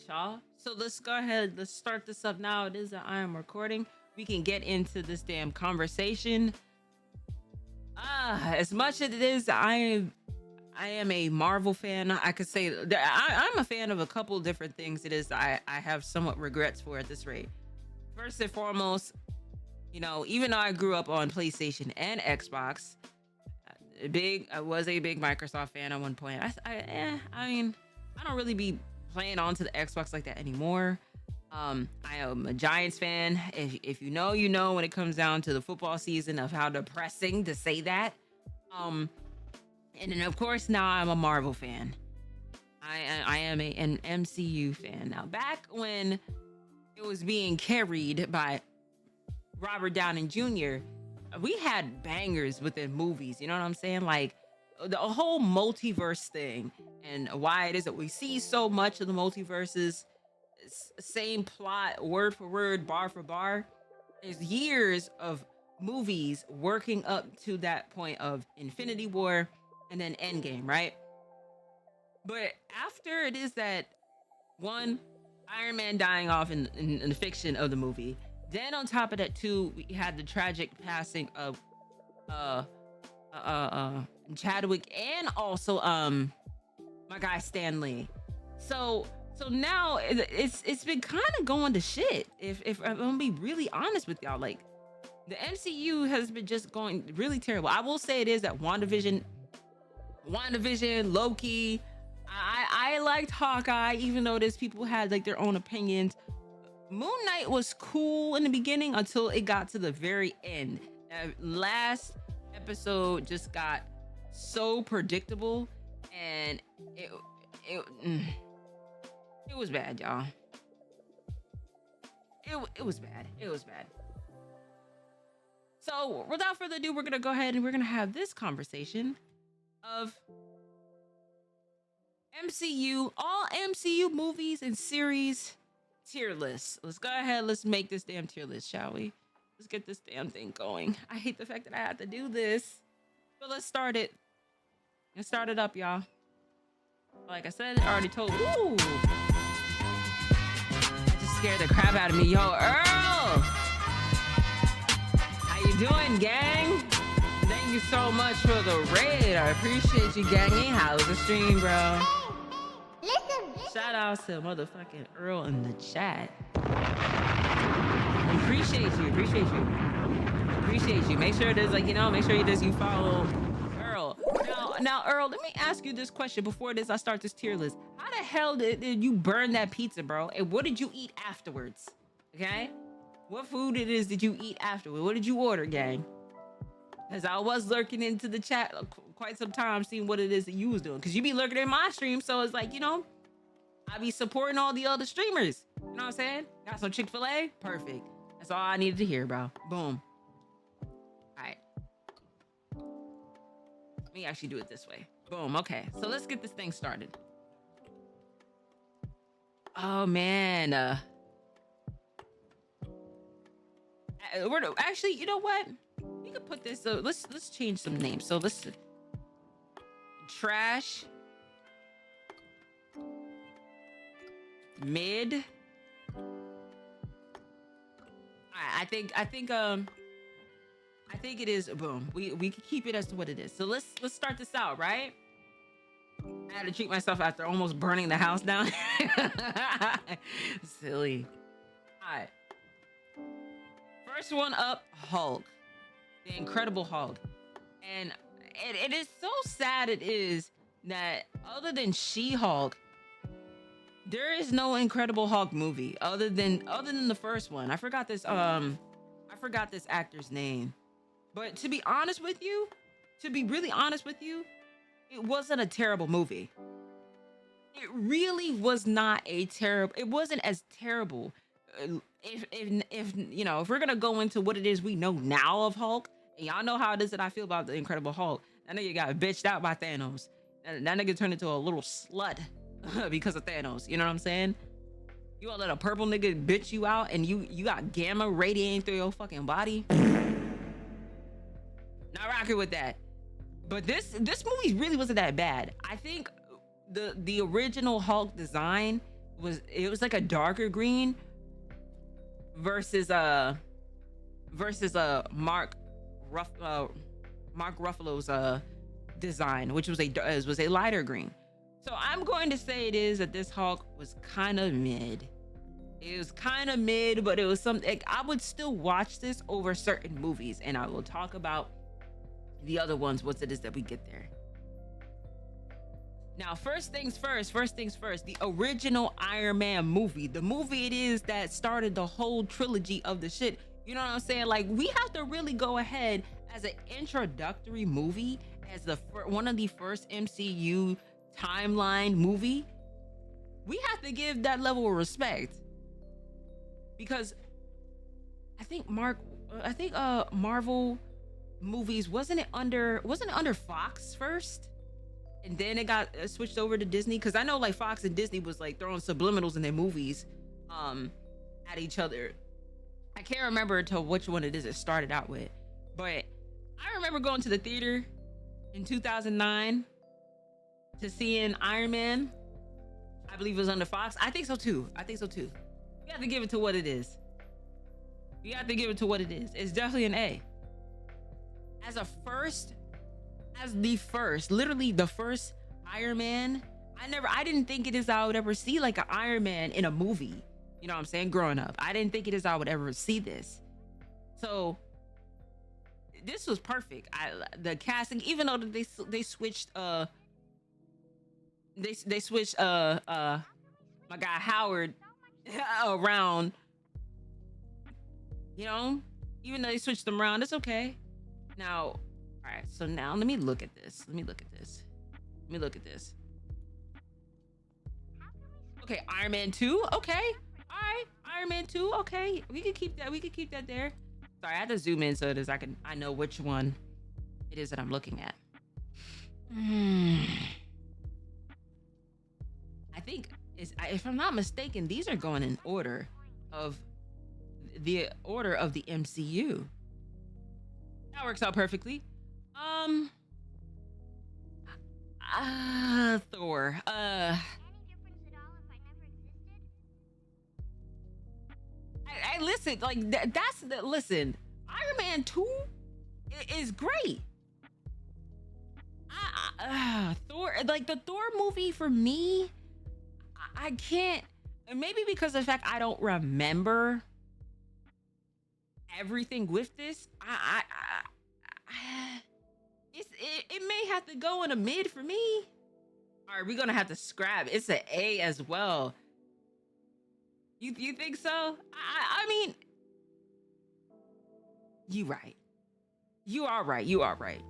y'all. So let's go ahead. Let's start this up now. It is that I am recording. We can get into this damn conversation. As much as it is, I am a Marvel fan. I could say that I'm a fan of a couple different things. It is I have somewhat regrets for at this rate. First and foremost, even though I grew up on PlayStation and Xbox, I was a big Microsoft fan at one point. I mean, I don't really be playing onto the Xbox like that anymore. I am a Giants fan. If you know, when it comes down to the football season, of how depressing to say that. And then of course now I'm a Marvel fan. I am an MCU fan. Now back when it was being carried by Robert Downey Jr., we had bangers within movies. You know what I'm saying? Like the whole multiverse thing, and why it is that we see so much of the multiverses, same plot, word for word, bar for bar. There's years of movies working up to that point of Infinity War and then Endgame, right? But after it is that one, Iron Man dying off in the fiction of the movie. Then on top of that too, we had the tragic passing of Chadwick, and also my guy Stan Lee. So now it's been kind of going to shit. If I'm gonna be really honest with y'all, like the MCU has been just going really terrible. I will say it is that WandaVision, Loki. I liked Hawkeye, even though there's people who had like their own opinions. Moon Knight was cool in the beginning until it got to the very end. Last episode just got so predictable, and it was bad, y'all. It was bad. It was bad. So without further ado, we're gonna go ahead and we're gonna have this conversation of MCU, all MCU movies and series tier list. Let's go ahead. Let's make this damn tier list, shall we? Let's get this damn thing going. I hate the fact that I have to do this, but let's start it. Let's start it up, y'all. Like I said, I already told. Ooh, that just scared the crap out of me. Yo, Earl, how you doing, gang? Thank you so much for the raid. I appreciate you, gangy. How's the stream, bro? Shout out to motherfucking Earl in the chat. Appreciate you. Make sure there's make sure you follow Earl. Now, Earl, let me ask you this question before I start this tier list. How the hell did you burn that pizza, bro? And what did you eat afterwards? Okay? What food did you eat afterwards? What did you order, gang? Because I was lurking into the chat quite some time, seeing what it is that you was doing. Because you be lurking in my stream, so it's like, I be supporting all the other streamers. You know what I'm saying? Got some Chick-fil-A? Perfect. That's all I needed to hear, bro. Boom. All right. Let me actually do it this way. Boom. Okay. So let's get this thing started. Oh, man. Actually, you know what? We could put this. Let's change some names. So let's trash. Mid. I think it is. Boom. We can keep it as to what it is. So let's start this out, right? I had to treat myself after almost burning the house down. Silly. All right. First one up, Hulk. The Incredible Hulk. And it is so sad it is that other than She-Hulk, there is no Incredible Hulk movie other than the first one. I forgot this actor's name. But to be really honest with you, it wasn't a terrible movie. It really was not it wasn't as terrible. If we're gonna go into what it is we know now of Hulk, and y'all know how it is that I feel about the Incredible Hulk. That nigga got bitched out by Thanos. That nigga turned into a little slut because of Thanos. You know what I'm saying? You gonna let a purple nigga bitch you out, and you got gamma radiating through your fucking body? Not rocking with that. But this movie really wasn't that bad. I think the original Hulk design was like a darker green versus Ruff Mark Ruffalo's design, which was a lighter green. So I'm going to say it is that this Hulk was kind of mid. It was kind of mid, but it was something like, I would still watch this over certain movies, and I will talk about the other ones once it is that we get there. Now, first things first, the original Iron Man movie, the movie it is that started the whole trilogy of the shit. You know what I'm saying? Like, we have to really go ahead as an introductory movie, as one of the first MCU timeline movie. We have to give that level of respect, because I think Marvel movies wasn't it under Fox first, and then it got switched over to Disney? Because I know like Fox and Disney was like throwing subliminals in their movies at each other. I can't remember to which one it is it started out with, but I remember going to the theater in 2009 to seeing Iron Man. I believe it was under Fox. I think so too. You have to give it to what it is. It's definitely an A. Literally the first Iron Man, I didn't think it is I would ever see like an Iron Man in a movie. You know what I'm saying? Growing up, I didn't think it is I would ever see this. So this was perfect. The casting, even though they switched they switched my guy Howard around, you know, even though they switched them around, it's okay. Now, all right, so now let me look at this. Okay, Iron Man 2. Okay. All right, Iron Man 2. Okay. We could keep that there. Sorry, I had to zoom in so that I know which one it is that I'm looking at. I think if I'm not mistaken, these are going in order of the MCU. That works out perfectly. Thor. I listen, like listen. Iron Man 2 is great. Thor, like the Thor movie for me, I can't. Maybe because of the fact I don't remember everything with this. It may have to go in a mid for me. All right, we're gonna have to scrap. It's an A as well. You think so? I mean, you right. You are right.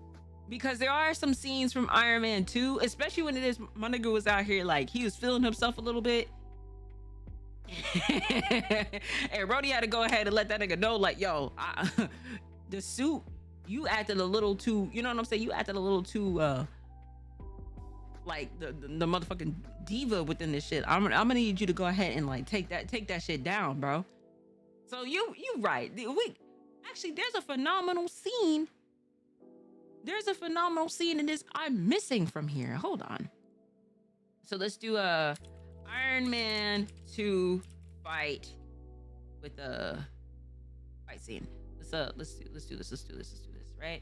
Because there are some scenes from Iron Man 2, especially when it is my nigga was out here like he was feeling himself a little bit. And Rhodey had to go ahead and let that nigga know, like, yo, the suit, you acted a little too, you know what I'm saying? You acted a little too like the motherfucking diva within this shit. I'm gonna need you to go ahead and like take that shit down, bro. So you right. There's a phenomenal scene. In this I'm missing from here. Hold on. So let's do Iron Man 2 fight with the fight scene. Let's do this, right?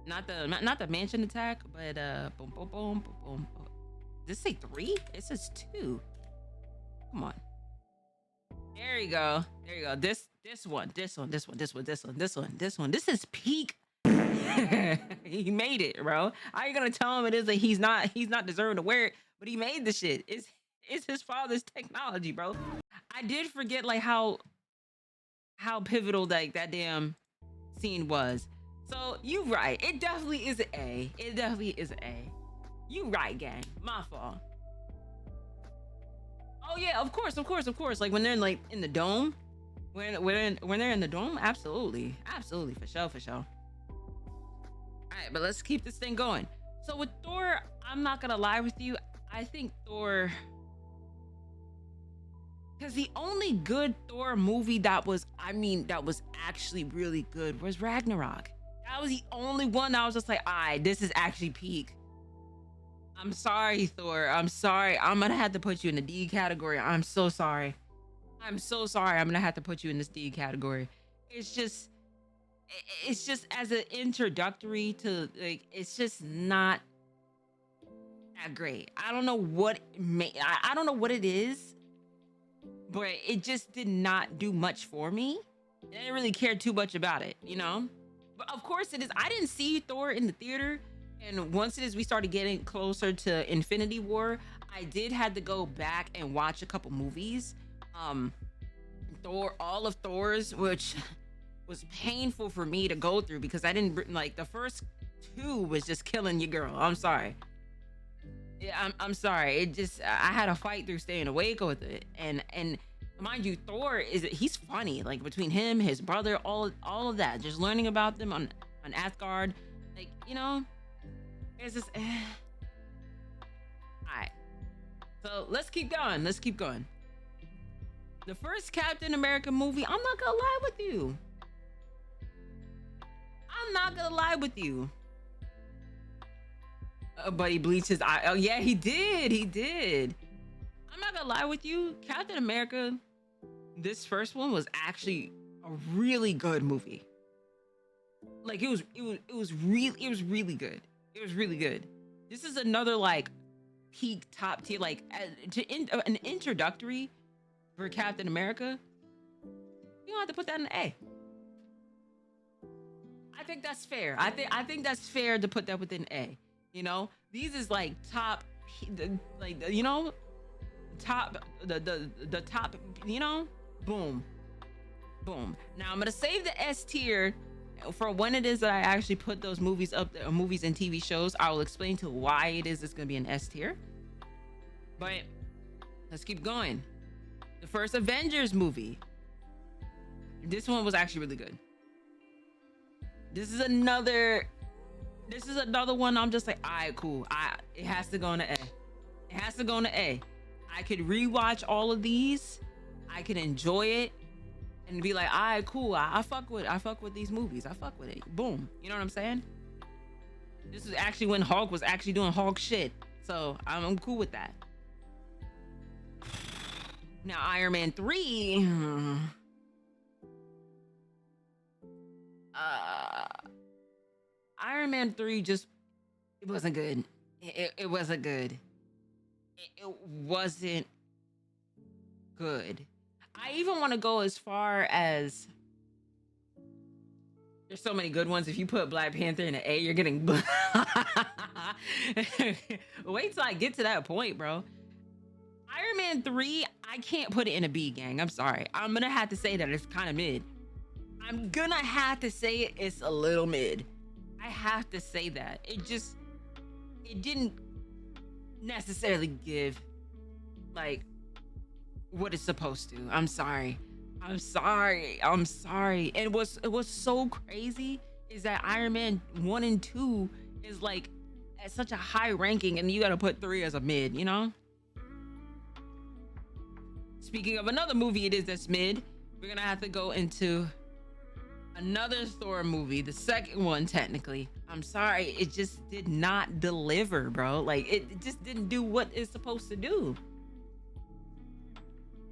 Not the mansion attack, but boom, boom, boom, boom, boom. Does it say 3? It says 2. Come on. There you go. This one. This is peak. He made it, bro. How you gonna tell him it is that he's not deserving to wear it, but he made the shit. It's his father's technology, bro. I did forget like how pivotal like that damn scene was. So you right. It definitely is an A. You right, gang. My fault. Oh yeah, of course. Like when they're like in the dome, when they're in the dome, absolutely, for sure. All right, but let's keep this thing going. So with Thor, I'm not gonna lie with you. I think Thor, because the only good Thor movie that was actually really good was Ragnarok. That was the only one I was just like, all right, this is actually peak. I'm sorry, Thor. I'm sorry. I'm gonna have to put you in the D category. I'm so sorry. I'm so sorry. I'm gonna have to put you in this D category. It's just, it's just as an introductory to like, it's just not that great. I don't know what I don't know what it is, but it just did not do much for me. I didn't really care too much about it, you know? But of course it is. I didn't see Thor in the theater. And once it is we started getting closer to Infinity War, I did had to go back and watch a couple movies. Um Thor, all of Thor's, which was painful for me to go through because I didn't like the first two was just killing your girl. I'm sorry. Yeah, I'm sorry. It just I had to fight through staying awake with it. And mind you, Thor he's funny. Like between him, his brother, all of that. Just learning about them on Asgard, like you know, it's just. All right, so let's keep going. Let's keep going. The first Captain America movie. I'm not gonna lie with you. I'm not gonna lie with you. But he bleached his eye. Oh yeah, he did. He did. I'm not gonna lie with you. Captain America, this first one was actually a really good movie. Like it was really good. It was really good. This is another like peak top tier, like an introductory for Captain America. You don't have to put that in the A. I think that's fair. I think that's fair to put that within A. You know, these is like top, like you know, top the top. You know, boom, boom. Now I'm gonna save the S tier for when it is that I actually put those movies up there, movies and TV shows. I will explain to why it is it's gonna be an S tier. But let's keep going. The first Avengers movie. This one was actually really good. This is another one. I'm just like, all right, cool. It has to go in the A. It has to go in the A. I could rewatch all of these. I could enjoy it and be like, all right, cool. I fuck with these movies. I fuck with it. Boom. You know what I'm saying? This is actually when Hulk was actually doing Hulk shit. So I'm cool with that. Now Iron Man 3. Iron Man 3 just it wasn't good. It wasn't good. It wasn't good. I even want to go as far as there's so many good ones. If you put Black Panther in an A, you're getting wait till I get to that point, bro. Iron Man 3, I can't put it in a B, gang. I'm sorry. I'm gonna have to say that it's kind of mid. I'm gonna have to say it's a little mid. I have to say that. It didn't necessarily give like what it's supposed to. I'm sorry. And what's so crazy is that Iron Man 1 and 2 is like at such a high ranking and you gotta put 3 as a mid, you know? Speaking of another movie it is that's mid, we're gonna have to go into another Thor movie, the second one technically. I'm sorry, it just did not deliver, bro. Like it just didn't do what it's supposed to do.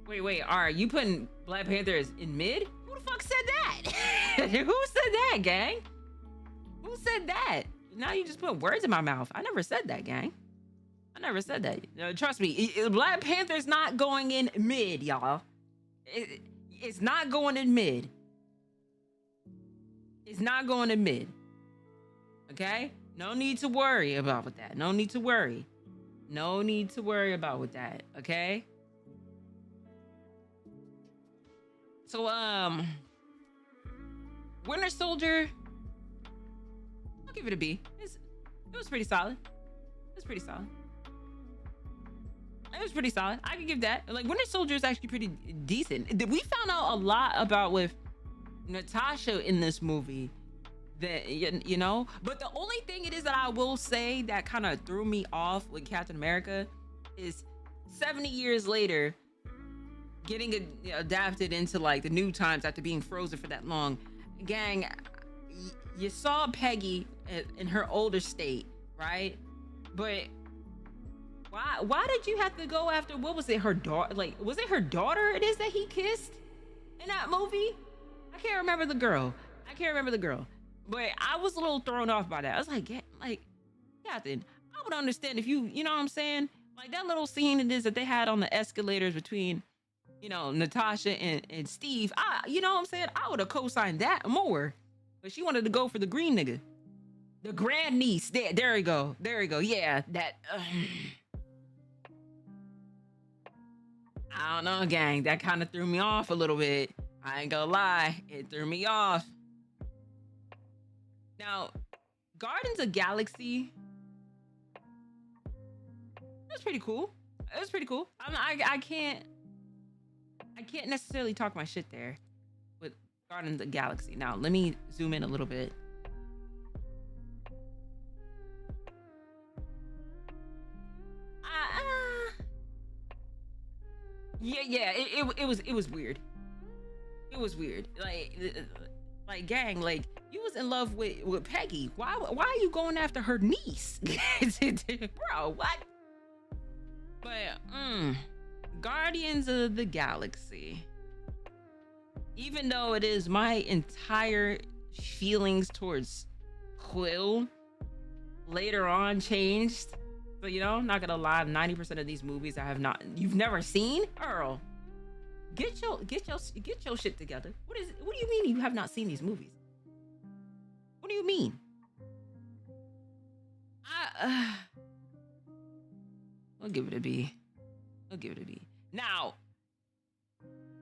Wait, are you putting Black Panther as in mid? Who the fuck said that? Who said that, gang? Who said that? Now you just put words in my mouth. I never said that, gang. I never said that. No, trust me, Black Panther's not going in mid, y'all. It's not going in mid. It's not going in mid. Okay? No need to worry about with that. No need to worry. No need to worry about with that. Okay? So, Winter Soldier, I'll give it a B. It was pretty solid. It was pretty solid. It was pretty solid. I can give that. Like, Winter Soldier is actually pretty decent. We found out a lot about with Natasha in this movie that, you know, but the only thing it is that I will say that kind of threw me off with Captain America is 70 years later, getting adapted into like the new times after being frozen for that long. Gang, you saw Peggy in her older state, right? But why did you have to go after, what was it, her daughter? Like, was it her daughter it is that he kissed in that movie? I can't remember the girl. But I was a little thrown off by that. I was like, yeah, like, Captain, I would understand if you know what I'm saying? Like that little scene it is that they had on the escalators between, Natasha and Steve. You know what I'm saying? I would have co-signed that more. But she wanted to go for the green nigga. The grand niece. There we go. Yeah, that. I don't know, gang. That kind of threw me off a little bit. I ain't gonna lie. It threw me off. Now, Gardens of Galaxy. That's pretty cool. It was pretty cool. I can't necessarily talk my shit there with Gardens of the Galaxy. Now, let me zoom in a little bit. Yeah. It was weird. It was weird. Like gang, like you was in love with Peggy. Why are you going after her niece, bro? What? But Guardians of the Galaxy, even though it is my entire feelings towards Quill later on changed. So not gonna lie, 90% of these movies you've never seen. Earl, get your shit together. What do you mean you have not seen these movies? What do you mean? I'll give it a B. Now,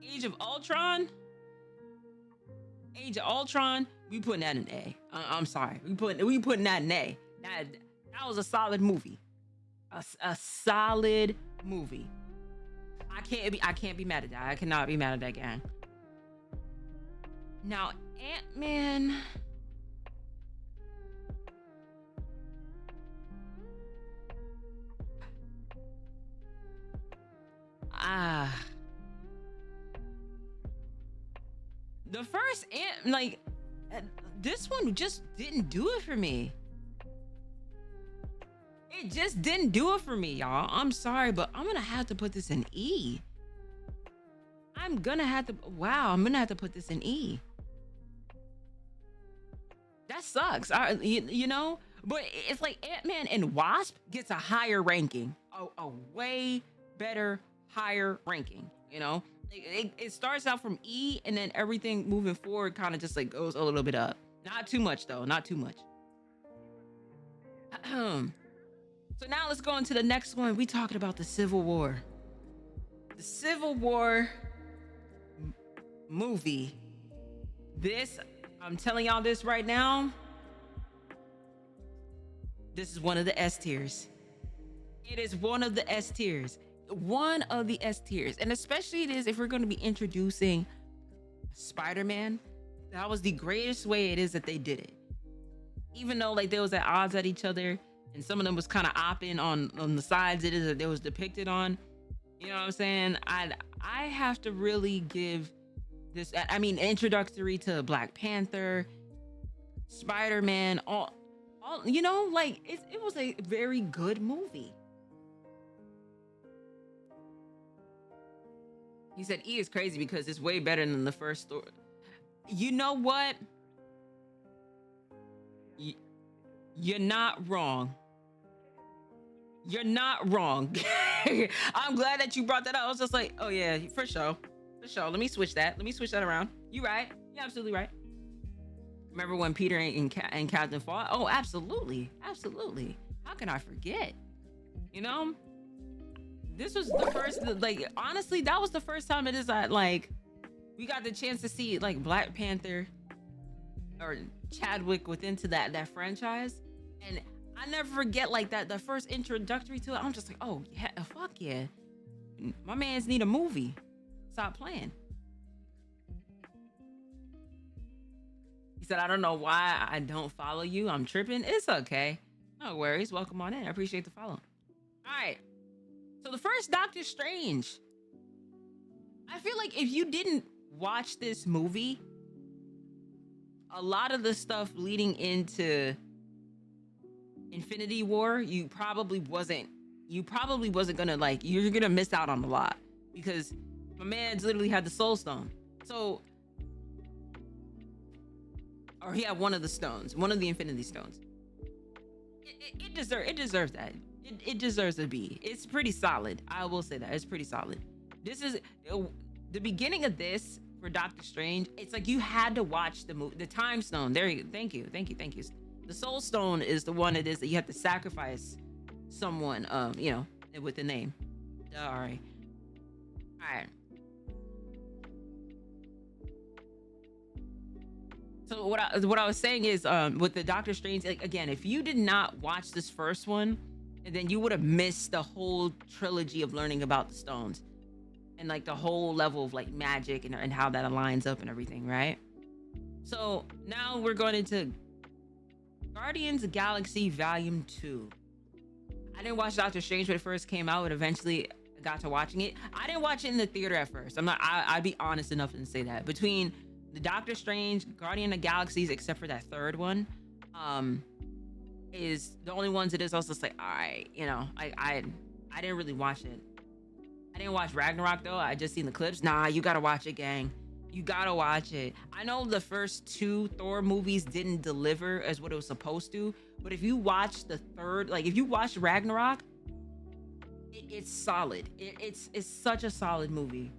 Age of Ultron, we putting that in A. I'm sorry, we putting that in A. That was a solid movie. A solid movie. I can't be mad at that. I cannot be mad at that, gang. Now, Ant-Man. The first this one just didn't do it for me. It just didn't do it for me, y'all. I'm sorry, but I'm gonna have to put this in E. I'm gonna have to put this in E. That sucks. But it's like Ant-Man and Wasp gets a higher ranking, a way better, higher ranking. It starts out from E, and then everything moving forward kind of just like goes a little bit up. Not too much though, not too much. So now let's go into the next one. We talking about the Civil War. The Civil War movie. I'm telling y'all this right now. This is one of the S tiers. It is one of the S tiers. And especially it is if we're going to be introducing Spider-Man. That was the greatest way it is that they did it. Even though like they was at odds at each other, and some of them was kind of opping on the sides it is that they was depicted on. You know what I'm saying? I have to really give this, introductory to Black Panther, Spider-Man, all it was a very good movie. He said E is crazy because it's way better than the first story. You know what? You're not wrong. I'm glad that you brought that up. I was just like, oh yeah, for sure. Let me switch that around. You right. You're absolutely right. Remember when Peter and Captain fought? Oh, absolutely. How can I forget? This was the first, honestly, that was the first time it is that, we got the chance to see, Black Panther or Chadwick within to that franchise. And I never forget, the first introductory to it, I'm just like, oh, yeah, fuck yeah. My mans need a movie. Stop playing. He said, I don't know why I don't follow you. I'm tripping. It's okay. No worries. Welcome on in. I appreciate the follow. All right. So the first Doctor Strange. I feel like if you didn't watch this movie, a lot of the stuff leading into Infinity War, you probably wasn't gonna like, you're gonna miss out on a lot because my man's literally had the Soul Stone. So, or he had one of the stones, one of the Infinity Stones. It deserves that. It deserves a B. It's pretty solid. I will say that it's pretty solid. This is the beginning of this for Doctor Strange. It's like you had to watch the movie, the Time Stone. There you go. Thank you. The Soul Stone is the one it is that you have to sacrifice someone. With the name. All right. So what I was saying is, with the Doctor Strange, like, again, if you did not watch this first one, then you would have missed the whole trilogy of learning about the stones and like the whole level of like magic and how that aligns up and everything, right? So now we're going into Guardians of the Galaxy Volume 2. I didn't watch Doctor Strange when it first came out, and eventually got to watching it. I didn't watch it in the theater at first. I'd be honest enough and say that. Between the Doctor Strange, Guardian of the Galaxies, except for that third one, is the only ones it is also just like, all right, I didn't really watch it. I didn't watch Ragnarok though. I just seen the clips. Nah, you gotta watch it, gang. You gotta watch it. I know the first two Thor movies didn't deliver as what it was supposed to, but if you watch the third, like if you watch Ragnarok, it's solid. It's such a solid movie.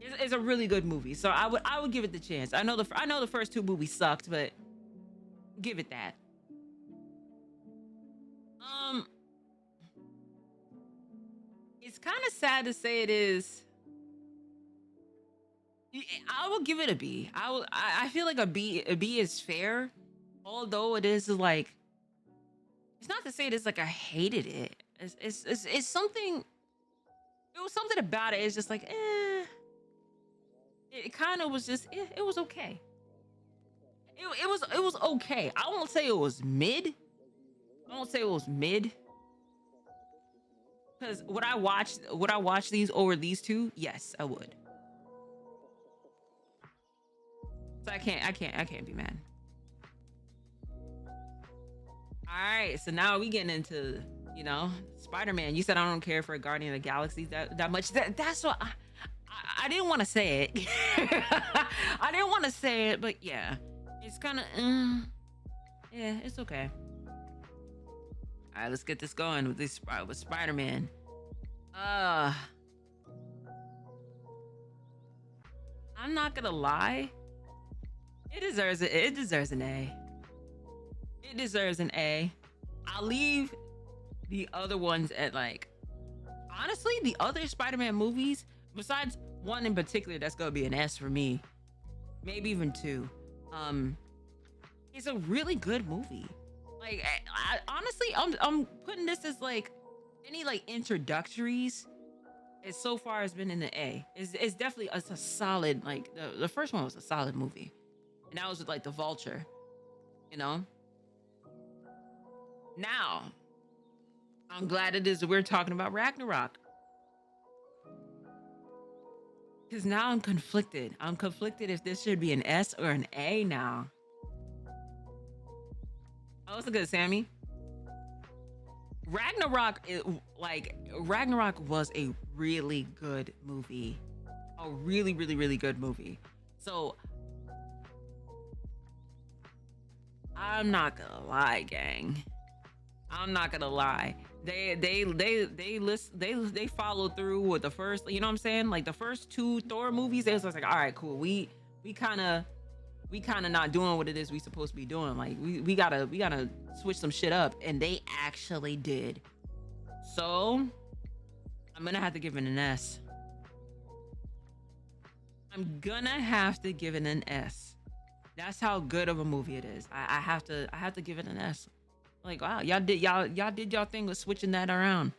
It's a really good movie. So I would give it the chance. I know the first two movies sucked, but give it that. It's kind of sad to say it is. I will give it a B. I feel like a B is fair, although it is like, it's not to say it is like I hated it. It's something. It was something about it. It's just like, It kind of was just, it was okay. It was okay. I won't say it was mid. Because would I watch these over these two? Yes, I would. So I can't be mad. All right, so now we getting into, Spider-Man. You said I don't care for a Guardian of the Galaxy that much. That's what I didn't want to say it. I didn't want to say it, but yeah, it's kind of, yeah, it's okay. All right, let's get this going with Spider-Man. I'm not gonna lie. It deserves an A. It deserves an A. I'll leave the other ones at like, honestly, the other Spider-Man movies, besides one in particular that's gonna be an S for me, maybe even two. It's a really good movie. Like, honestly, I'm putting this as like any like introductories. It so far has been in the A. It's definitely a solid, like the first one was a solid movie, and that was with like the Vulture, Now, I'm glad it is we're talking about Ragnarok. Because now I'm conflicted. I'm conflicted if this should be an S or an A now. Oh, it's a good, Sammy. Ragnarok was a really good movie. A really, really, really good movie. So I'm not gonna lie, gang. I'm not gonna lie. They followed through with the first, you know what I'm saying? Like the first two Thor movies, they was like, all right, cool. We kind of not doing what it is we supposed to be doing. Like we gotta switch some shit up, and they actually did. So I'm gonna have to give it an S. I'm gonna have to give it an S. That's how good of a movie it is. I have to give it an S. Like, wow, y'all did y'all thing with switching that around.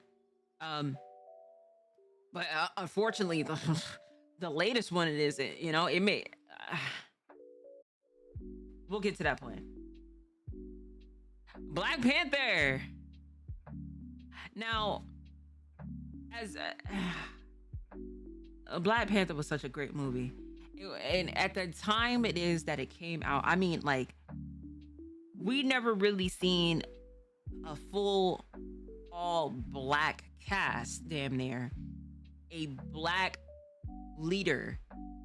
But unfortunately, the latest one it may. We'll get to that point. Black Panther. Now, as Black Panther was such a great movie, And at the time it is that it came out, I mean, like, we never really seen a full all black cast, damn near a black leader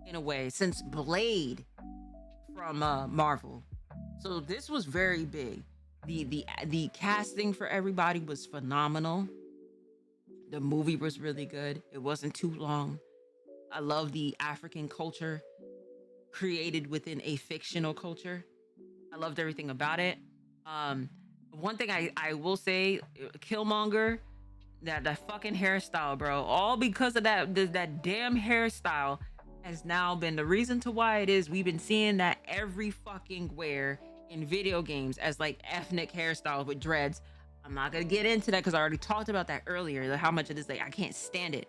in a way since Blade from Marvel. So this was very big. The casting for everybody was phenomenal. The movie was really good. It wasn't too long. I love the African culture created within a fictional culture. I loved everything about it. Um, One thing I will say, Killmonger, that fucking hairstyle, bro. All because of that damn hairstyle has now been the reason to why it is we've been seeing that every fucking where in video games as like ethnic hairstyles with dreads. I'm not gonna get into that because I already talked about that earlier. How much it is like I can't stand it.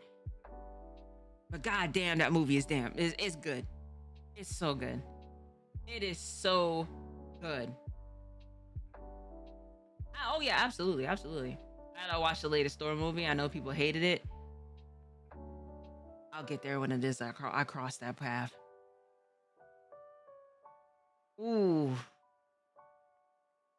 But god damn, that movie is damn. It's good. It's so good. It is so good. Oh yeah, absolutely, absolutely. I watched the latest Thor movie. I know people hated it. I'll get there when it is I cross that path. Ooh.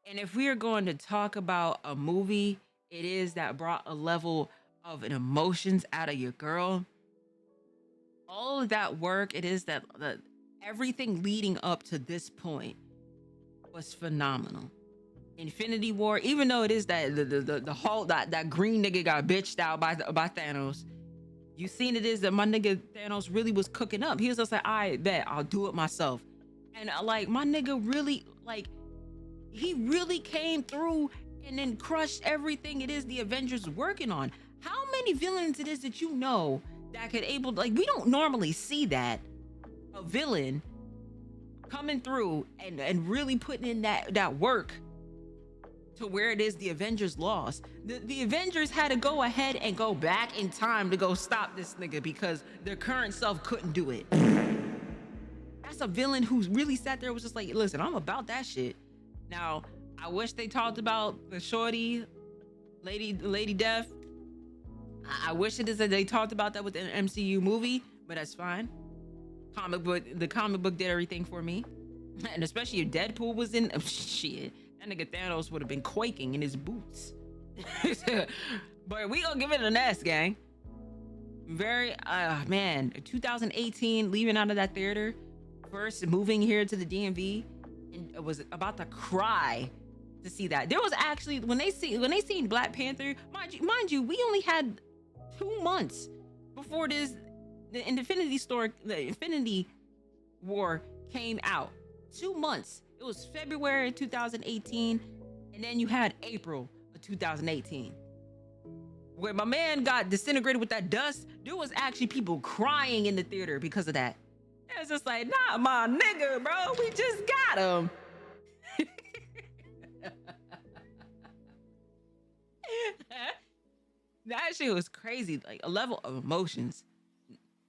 And if we are going to talk about a movie, it is that brought a level of an emotions out of your girl. All of that work, it is that everything leading up to this point was phenomenal. Infinity War, even though it is that the whole that green nigga got bitched out by Thanos, you seen it is that my nigga Thanos really was cooking up. He was just like, I bet I'll do it myself. And like my nigga really, like, he really came through and then crushed everything it is the Avengers working on. How many villains it is that you know that could able, like, we don't normally see that, a villain coming through and really putting in that work to where it is the Avengers lost. The Avengers had to go ahead and go back in time to go stop this nigga because their current self couldn't do it. That's a villain who's really sat there was just like, listen, I'm about that shit. Now, I wish they talked about the shorty, Lady Death. I wish it is that they talked about that with an MCU movie, but that's fine. The comic book did everything for me. And especially if Deadpool was in, shit, that nigga Thanos would have been quaking in his boots. But we gonna give it an S, gang. Very, man, 2018, leaving out of that theater, first moving here to the DMV, and I was about to cry to see that. There was actually, when they seen Black Panther, mind you, we only had 2 months before the Infinity War came out. 2 months. It was February 2018, and then you had April of 2018. Where my man got disintegrated with that dust, there was actually people crying in the theater because of that. It's just like, nah, my nigga, bro, we just got him. That shit was crazy. Like, a level of emotions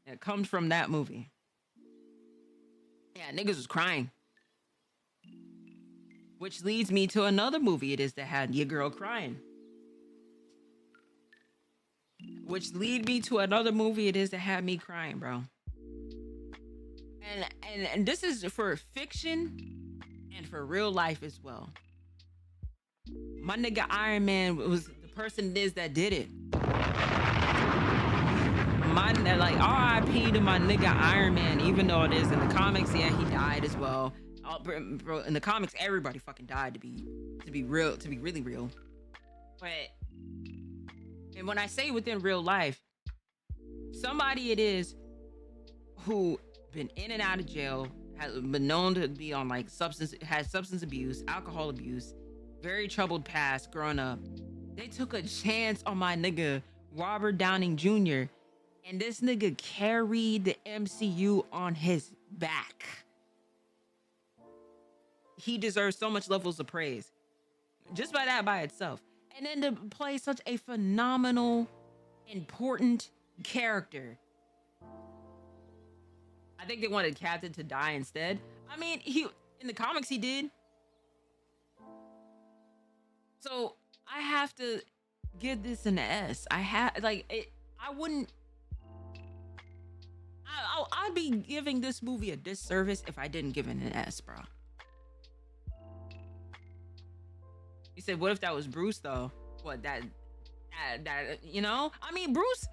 that comes from that movie. Yeah, niggas was crying. Which leads me to another movie it is that had your girl crying. Which lead me to another movie it is that had me crying, bro. And this is for fiction and for real life as well. My nigga Iron Man was the person it is that did it. Like, RIP to my nigga Iron Man, even though it is in the comics, yeah, he died as well. Bro, in the comics, everybody fucking died to be real, to be really real. But, and when I say within real life, somebody it is who been in and out of jail, has been known to be on like substance abuse, alcohol abuse, very troubled past growing up. They took a chance on my nigga Robert Downing Jr. and this nigga carried the MCU on his back. He deserves so much levels of praise just by that by itself. And then to play such a phenomenal, important character. I think they wanted Captain to die instead. I mean, he in the comics he did. So I have to give this an S. I I'd be giving this movie a disservice if I didn't give it an S, bro. You said, what if that was Bruce though? What that you know? I mean, Bruce.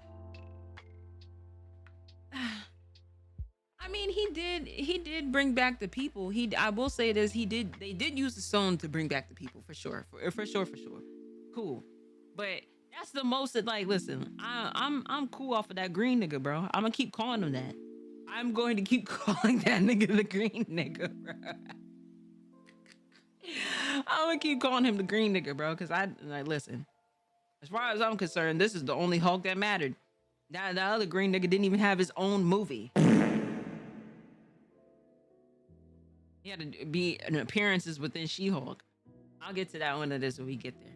I mean, he did bring back the people. I will say this, they did use the stone to bring back the people for sure. For sure. Cool. But that's the most that, like, listen, I'm cool off of that green nigga, bro. I'm gonna keep calling him that. I'm going to keep calling that nigga the green nigga, bro. I'm gonna keep calling him the green nigga, bro, because listen, as far as I'm concerned, this is the only Hulk that mattered. That other green nigga didn't even have his own movie. He had to be in appearances within She-Hulk. I'll get to that one of this when we get there.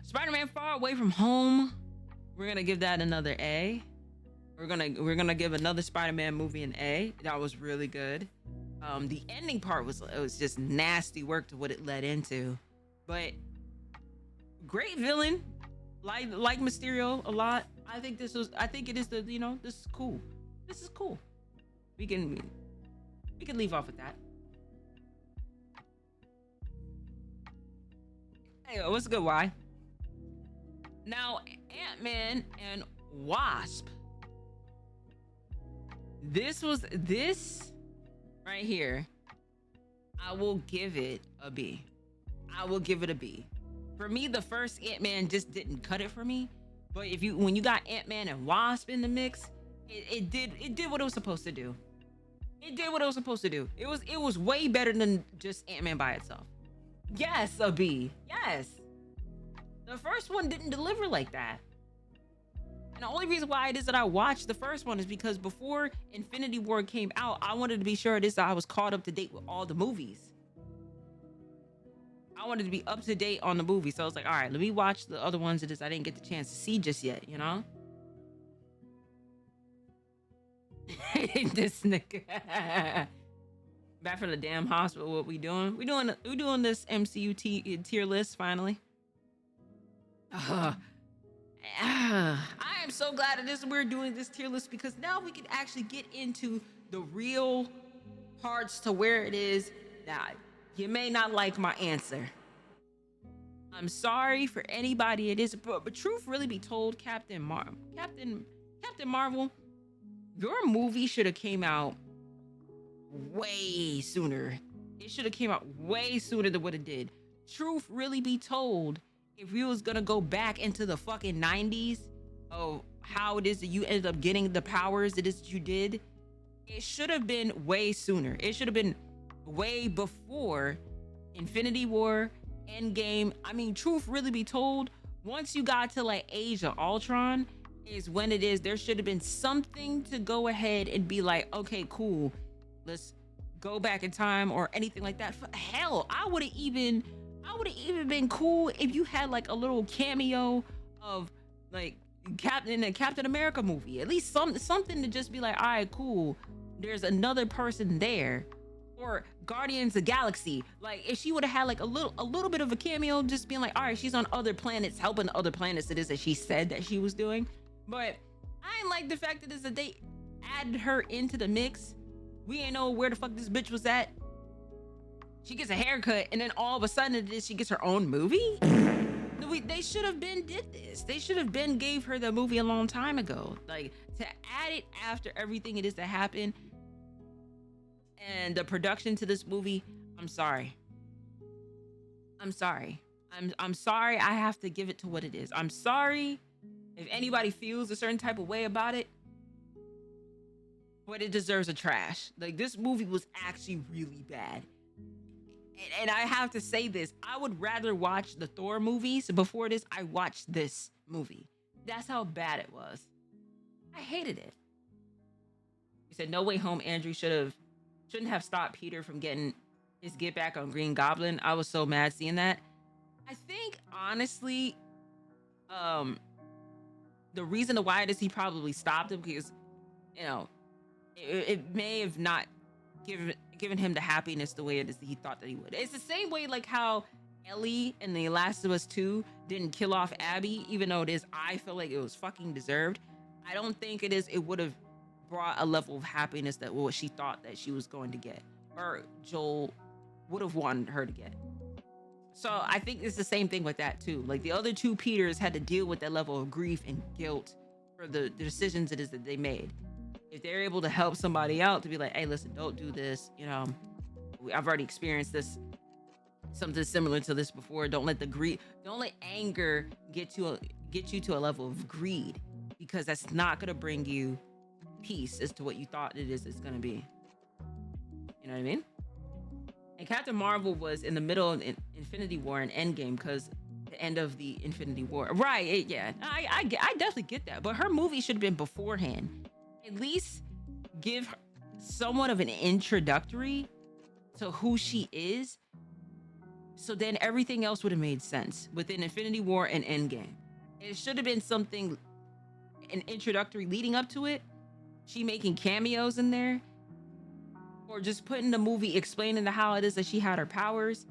Spider-Man Far Away From Home. We're gonna give that another A. We're gonna give another Spider-Man movie an A. That was really good. The ending part was just nasty work to what it led into, but great villain. Like Mysterio a lot. I think it is this is cool. This is cool. We can leave off with that. Hey, what's good? Why? Now, Ant-Man and Wasp. This right here. I will give it a B. For me, the first Ant-Man just didn't cut it for me. But when you got Ant-Man and Wasp in the mix, it did what it was supposed to do. It did what it was supposed to do. It was way better than just Ant-Man by itself. Yes, a B. Yes. The first one didn't deliver like that. And the only reason why it is that I watched the first one is because before Infinity War came out, I wanted to be sure that I was caught up to date with all the movies. I wanted to be up to date on the movie. So I was like, all right, let me watch the other ones that I didn't get the chance to see just yet, you know? This nigga. Back from the damn hospital, what we doing? We doing this MCU tier list finally. I am so glad we're doing this tier list because now we can actually get into the real parts to where it is that you may not like my answer. I'm sorry for anybody it is, but truth really be told, Captain Marvel, your movie should have came out way sooner. It should have came out way sooner than what it did. Truth really be told, if you was gonna go back into the fucking 90s of how it is that you ended up getting the powers that is that you did, it should have been way sooner. It should have been way before Infinity War, Endgame. I mean, truth really be told, once you got to like Age of Ultron is when it is there should have been something to go ahead and be like, okay, cool, let's go back in time or anything like that. Hell, I would have even been cool if you had like a little cameo of like Captain America movie. At least something to just be like, all right, cool, there's another person there. Or Guardians of the Galaxy, like if she would have had like a little bit of a cameo, just being like, all right, she's on other planets helping the other planets it is that she said that she was doing. But I ain't like the fact that they added her into the mix. We ain't know where the fuck this bitch was at. She gets a haircut and then all of a sudden she gets her own movie. They should have been did this. They should have been gave her the movie a long time ago. Like to add it after everything it is that happened and the production to this movie. I'm sorry. I'm sorry. I have to give it to what it is. I'm sorry if anybody feels a certain type of way about it, but it deserves a trash. Like this movie was actually really bad. And I have to say this, I would rather watch the Thor movies before this. I watched this movie. That's how bad it was. I hated it. You said No Way Home, Andrew shouldn't have stopped Peter from getting his get back on Green Goblin. I was so mad seeing that. I think honestly, the reason why it is he probably stopped him because, you know, it may have not given him the happiness the way it is that he thought that he would. It's the same way like how Ellie in The Last of Us 2 didn't kill off Abby, even though I feel like it was fucking deserved. I don't think it would have brought a level of happiness that what she thought that she was going to get, or Joel would have wanted her to get. So I think it's the same thing with that too. Like the other two Peters had to deal with that level of grief and guilt for the decisions it is that they made. If they're able to help somebody out to be like, hey, listen, don't do this. I've already experienced this, something similar to this before. Don't let anger get you to a level of greed, because that's not gonna bring you peace as to what you thought it's gonna be. You know what I mean? And Captain Marvel was in the middle of Infinity War and Endgame, because the end of the Infinity War. Right, yeah. I definitely get that. But her movie should have been beforehand. At least give her somewhat of an introductory to who she is. So then everything else would have made sense within Infinity War and Endgame. It should have been something, an introductory leading up to it. She making cameos in there. Or just putting the movie explaining how it is that she had her powers.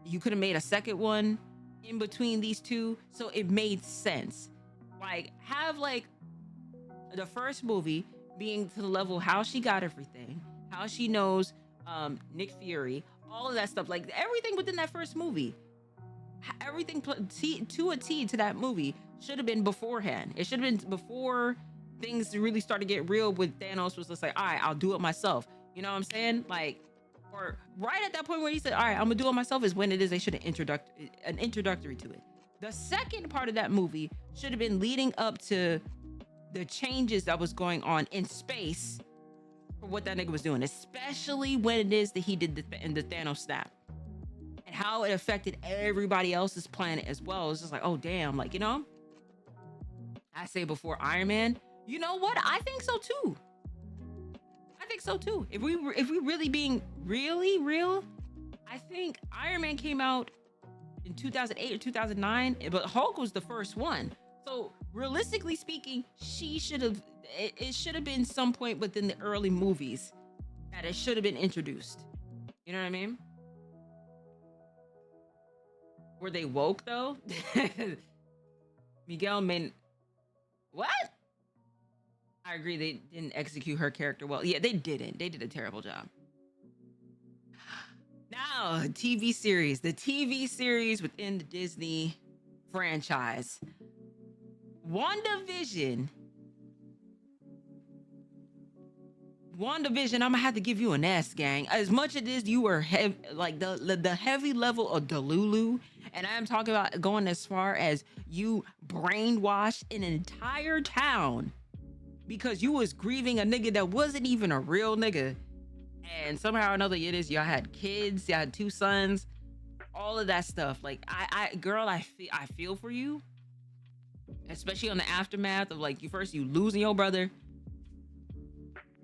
You could have made a second one in between these two, so it made sense. Like, have like the first movie being to the level how she got everything, how she knows Nick Fury, all of that stuff. Like everything within that first movie, everything to a T to that movie should have been beforehand. It should have been before things really started to get real with Thanos was just like, all right, I'll do it myself. You know what I'm saying? Like, or right at that point where he said, all right, I'm gonna do it myself, is when it is they should have an introductory to it. The second part of that movie should have been leading up to the changes that was going on in space for what that nigga was doing, especially when it is that he did the Thanos snap and how it affected everybody else's planet as well. It's just like, oh damn, like, I say before Iron Man, you know what? I think so too. If we really being really real, I think Iron Man came out in 2008 or 2009, but Hulk was the first one. So realistically speaking, it should have been some point within the early movies that it should have been introduced. You know what I mean? Were they woke though? Miguel made what? I agree, they didn't execute her character well. Yeah, they didn't. They did a terrible job. Now, TV series. The TV series within the Disney franchise. WandaVision. I'm gonna have to give you an S, gang. As much as you were like the heavy level of Delulu, and I'm talking about going as far as you brainwashed an entire town because you was grieving a nigga that wasn't even a real nigga, and somehow or another it is y'all had kids, y'all had 2 sons, all of that stuff. Like I feel for you, especially on the aftermath of like you losing your brother,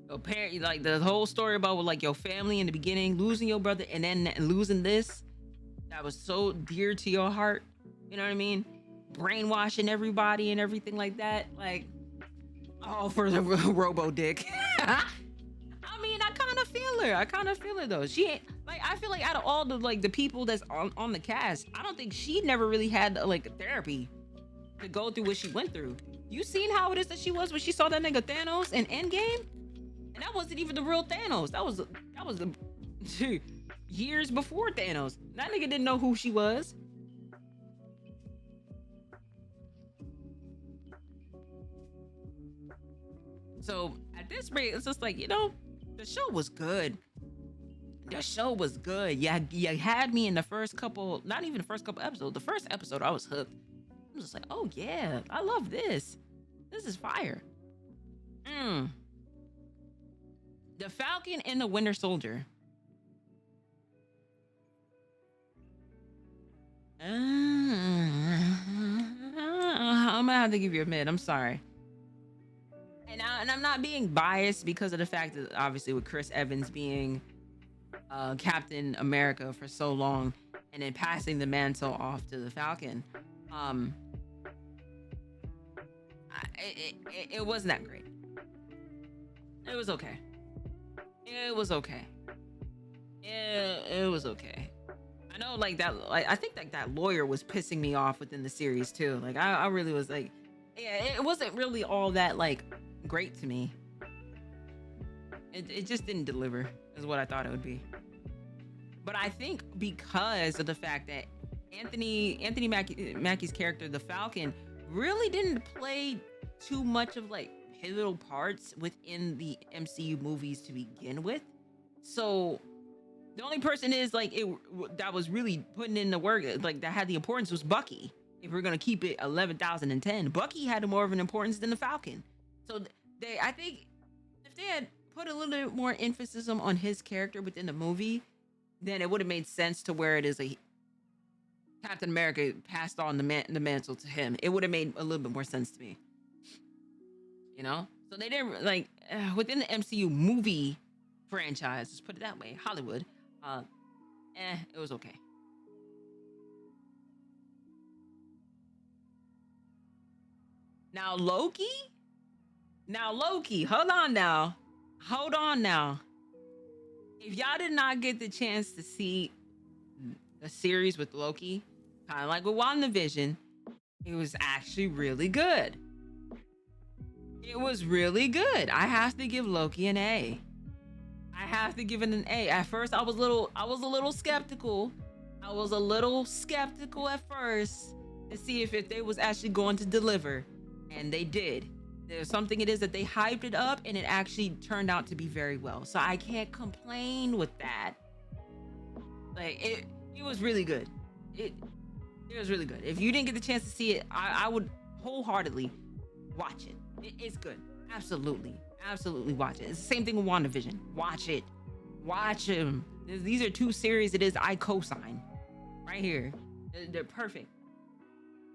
your parent, like the whole story about like your family in the beginning, losing your brother, and then losing this that was so dear to your heart. You know what I mean? Brainwashing everybody and everything like that. Like, oh, for the robo dick. I mean, I kind of feel her though. She ain't like, I feel like out of all the like the people that's on the cast, I don't think she never really had like therapy to go through what she went through. You seen how it is that she was when she saw that nigga Thanos in Endgame? And that wasn't even the real Thanos. That was the years before Thanos. That nigga didn't know who she was. So at this rate, it's just like, the show was good. Yeah, you had me in the first couple, not even the first couple episodes. The first episode, I was hooked. I was just like, oh yeah, I love this. This is fire. The Falcon and the Winter Soldier. I'm gonna have to give you a mid. I'm sorry. And I'm not being biased because of the fact that obviously with Chris Evans being Captain America for so long and then passing the mantle off to the Falcon, it wasn't that great. It was okay. It was okay. It was okay. I know, like that. Like I think like that lawyer was pissing me off within the series too. Like I really was like, Yeah, it wasn't really all that like great to me. It just didn't deliver, is what I thought it would be. But I think because of the fact that Mackie's character, the Falcon, really didn't play too much of like pivotal parts within the MCU movies to begin with. So the only person is like that was really putting in the work, like that had the importance, was Bucky. If we're gonna keep it 11,010, Bucky had more of an importance than the Falcon. So I think if they had put a little bit more emphasis on his character within the movie, then it would have made sense to where it is a Captain America passed on the mantle to him. It would have made a little bit more sense to me, you know. So they didn't like within the MCU movie franchise. Just put it that way, Hollywood. It was okay. Now Loki. Hold on now. If y'all did not get the chance to see a series with Loki, kind of like with WandaVision, it was actually really good. It was really good. I have to give Loki an A. I have to give it an A. At first, I was a little skeptical. I was a little skeptical at first to see if they was actually going to deliver, and they did. There's something it is that they hyped it up, and it actually turned out to be very well. So I can't complain with that. Like it was really good. It was really good. If you didn't get the chance to see it, I would wholeheartedly watch it. It's good. Absolutely watch it. It's the same thing with WandaVision. Watch him. These are two series it is I co-sign right here. They're perfect.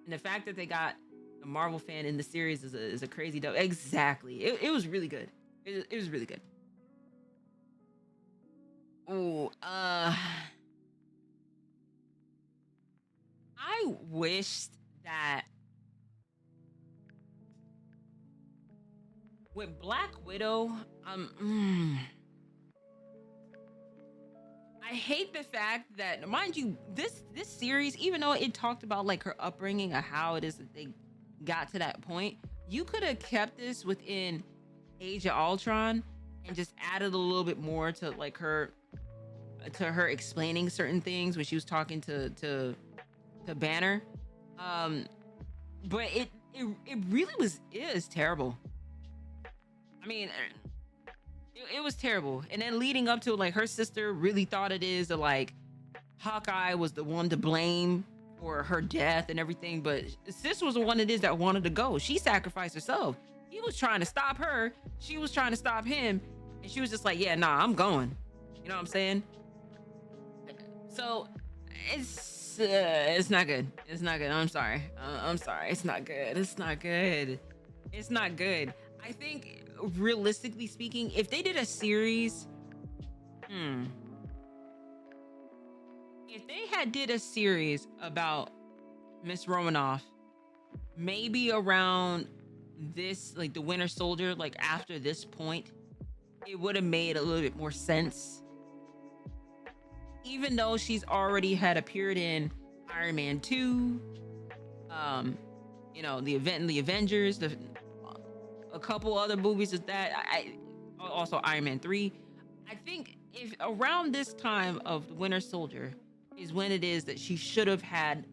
And the fact that they got a Marvel fan in the series is a crazy dope. Exactly. It was really good. It was really good. Oh, I wished that with Black Widow, I hate the fact that, mind you, this series, even though it talked about like her upbringing or how it is that they got to that point, you could have kept this within Age of Ultron and just added a little bit more to like her explaining certain things when she was talking to Banner. But it really is terrible. I mean, it was terrible. And then leading up to like her sister really thought it is that like Hawkeye was the one to blame for her death and everything, but sis was the one it is that wanted to go. She sacrificed herself. He was trying to stop her. She was trying to stop him, and she was just like, "Yeah, nah, I'm going." You know what I'm saying? So it's not good. It's not good. I'm sorry. I'm sorry. It's not good. It's not good. It's not good. I think realistically speaking, if they did a series, if they had did a series about Miss Romanoff, maybe around this, like the Winter Soldier, like after this point, it would have made a little bit more sense. Even though she's already had appeared in Iron Man 2, the Avengers, a couple other movies of that. Also Iron Man 3. I think if around this time of the Winter Soldier is when it is that she should have had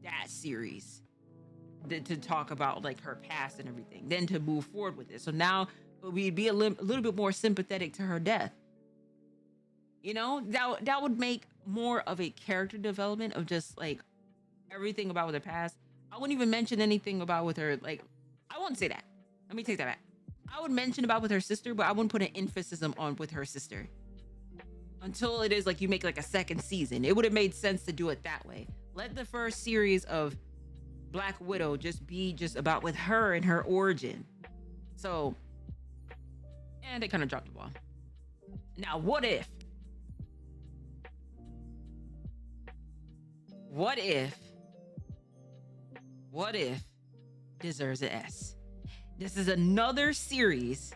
that series to talk about like her past and everything, then to move forward with it. So now we'd be a little bit more sympathetic to her death. You know, that would make more of a character development of just like everything about with her past. I wouldn't even mention anything about with her, like, I wouldn't say that. Let me take that back. I would mention about with her sister, but I wouldn't put an emphasis on with her sister until it is like you make like a second season. It would have made sense to do it that way. Let the first series of Black Widow just be just about with her and her origin. So, and they kind of dropped the ball. Now, what if deserves an S? This is another series.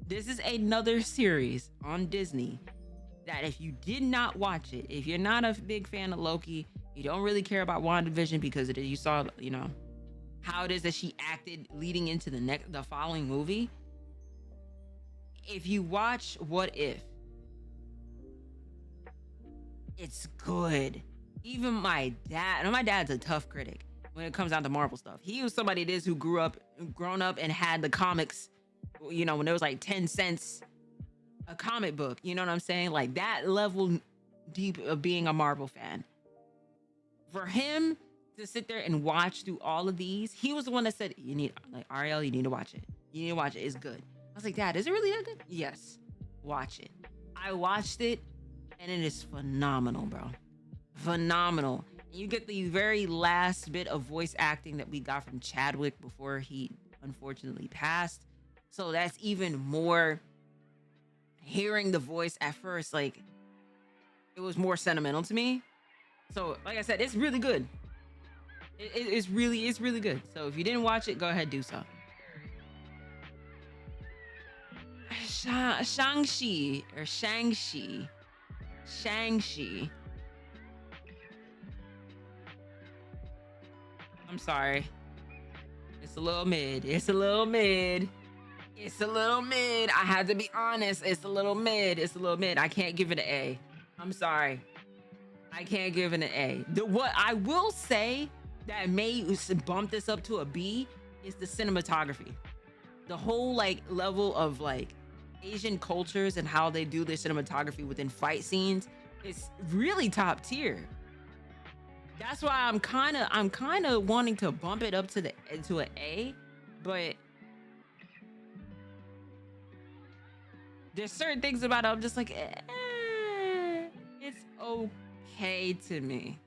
This is another series on Disney that if you did not watch it, if you're not a big fan of Loki, you don't really care about WandaVision because you saw, how it is that she acted leading into the following movie. If you watch What If, it's good. Even my dad, my dad's a tough critic when it comes down to Marvel stuff. He was somebody who grown up and had the comics, you know, when there was like 10 cents a comic book, you know what I'm saying? Like that level deep of being a Marvel fan. For him to sit there and watch through all of these, he was the one that said, you need, like, Ariel, you need to watch it. You need to watch it. It's good. I was like, Dad, is it really that good? Yes. Watch it. I watched it and it is phenomenal, bro. Phenomenal. And you get the very last bit of voice acting that we got from Chadwick before he unfortunately passed. So that's even more, hearing the voice at first, like, it was more sentimental to me. So like I said, it's really good. It's really good. So if you didn't watch it, go ahead, do so. Shang-Chi. I'm sorry. It's a little mid. I had to be honest. It's a little mid. I can't give it an A. I'm sorry. I can't give it an A. What I will say that may bump this up to a B is the cinematography. The whole like level of like Asian cultures and how they do their cinematography within fight scenes is really top tier. That's why I'm kind of wanting to bump it up to an A, but there's certain things about it I'm just like, it's okay to me.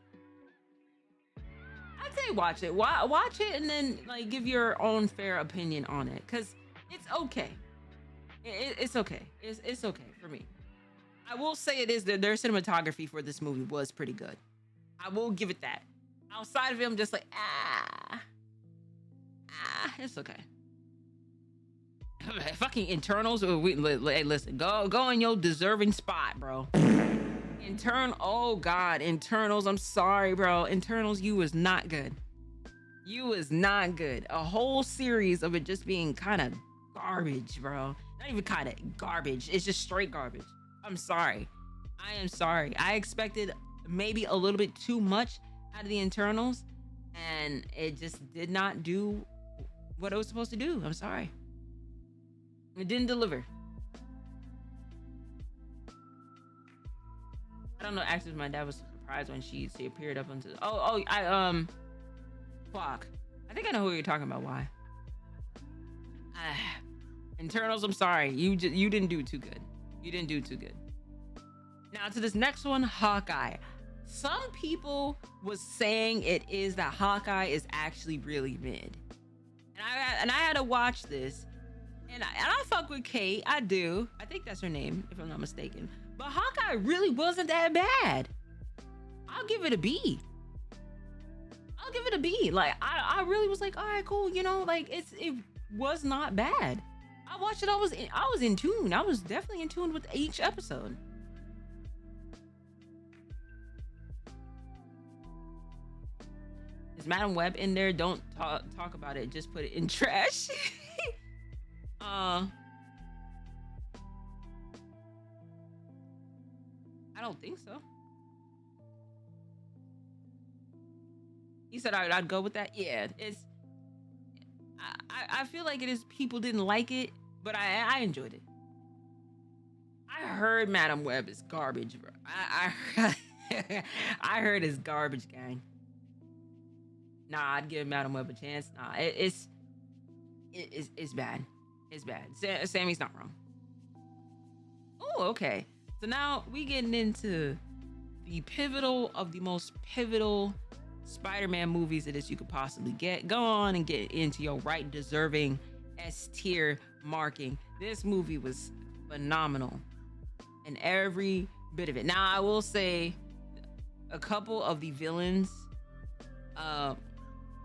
I'd say watch it. Watch it and then like give your own fair opinion on it, because it's okay. It's okay. It's okay for me. I will say it is that their cinematography for this movie was pretty good. I will give it that. Outside of it, I'm just like, it's okay. Fucking Internals. Hey, listen, go in your deserving spot, bro. Oh God, Internals. I'm sorry, bro. Internals, you was not good. A whole series of it just being kind of garbage, bro. Not even kind of garbage. It's just straight garbage. I'm sorry. I am sorry. I expected maybe a little bit too much out of the Internals, and it just did not do what it was supposed to do. I'm sorry. It didn't deliver. I don't know. Actually, my dad was surprised when she appeared up onto. Fuck. I think I know who you're talking about. Why? Internals. I'm sorry. You didn't do too good. Now to this next one, Hawkeye. Some people was saying that Hawkeye is actually really mid, and I had to watch this, and I fuck with Kate. I do. I think that's her name, if I'm not mistaken. But Hawkeye really wasn't that bad. I'll give it a B. Like I really was like, all right, cool. You know, like it was not bad. I watched it. I was in tune. I was definitely in tune with each episode. Is Madam Web in there? Don't talk about it. Just put it in trash. I don't think so. He said I'd go with that. Yeah, I feel like it is. People didn't like it, but I enjoyed it. I heard Madam Web is garbage, bro. I heard it's garbage, gang. Nah, I'd give Madam Web a chance. Nah, it's bad. It's bad. Sammy's not wrong. Oh, okay. So now we getting into the most pivotal Spider-Man movies that you could possibly get. Go on and get into your right deserving S tier marking. This movie was phenomenal in every bit of it. Now I will say a couple of the villains,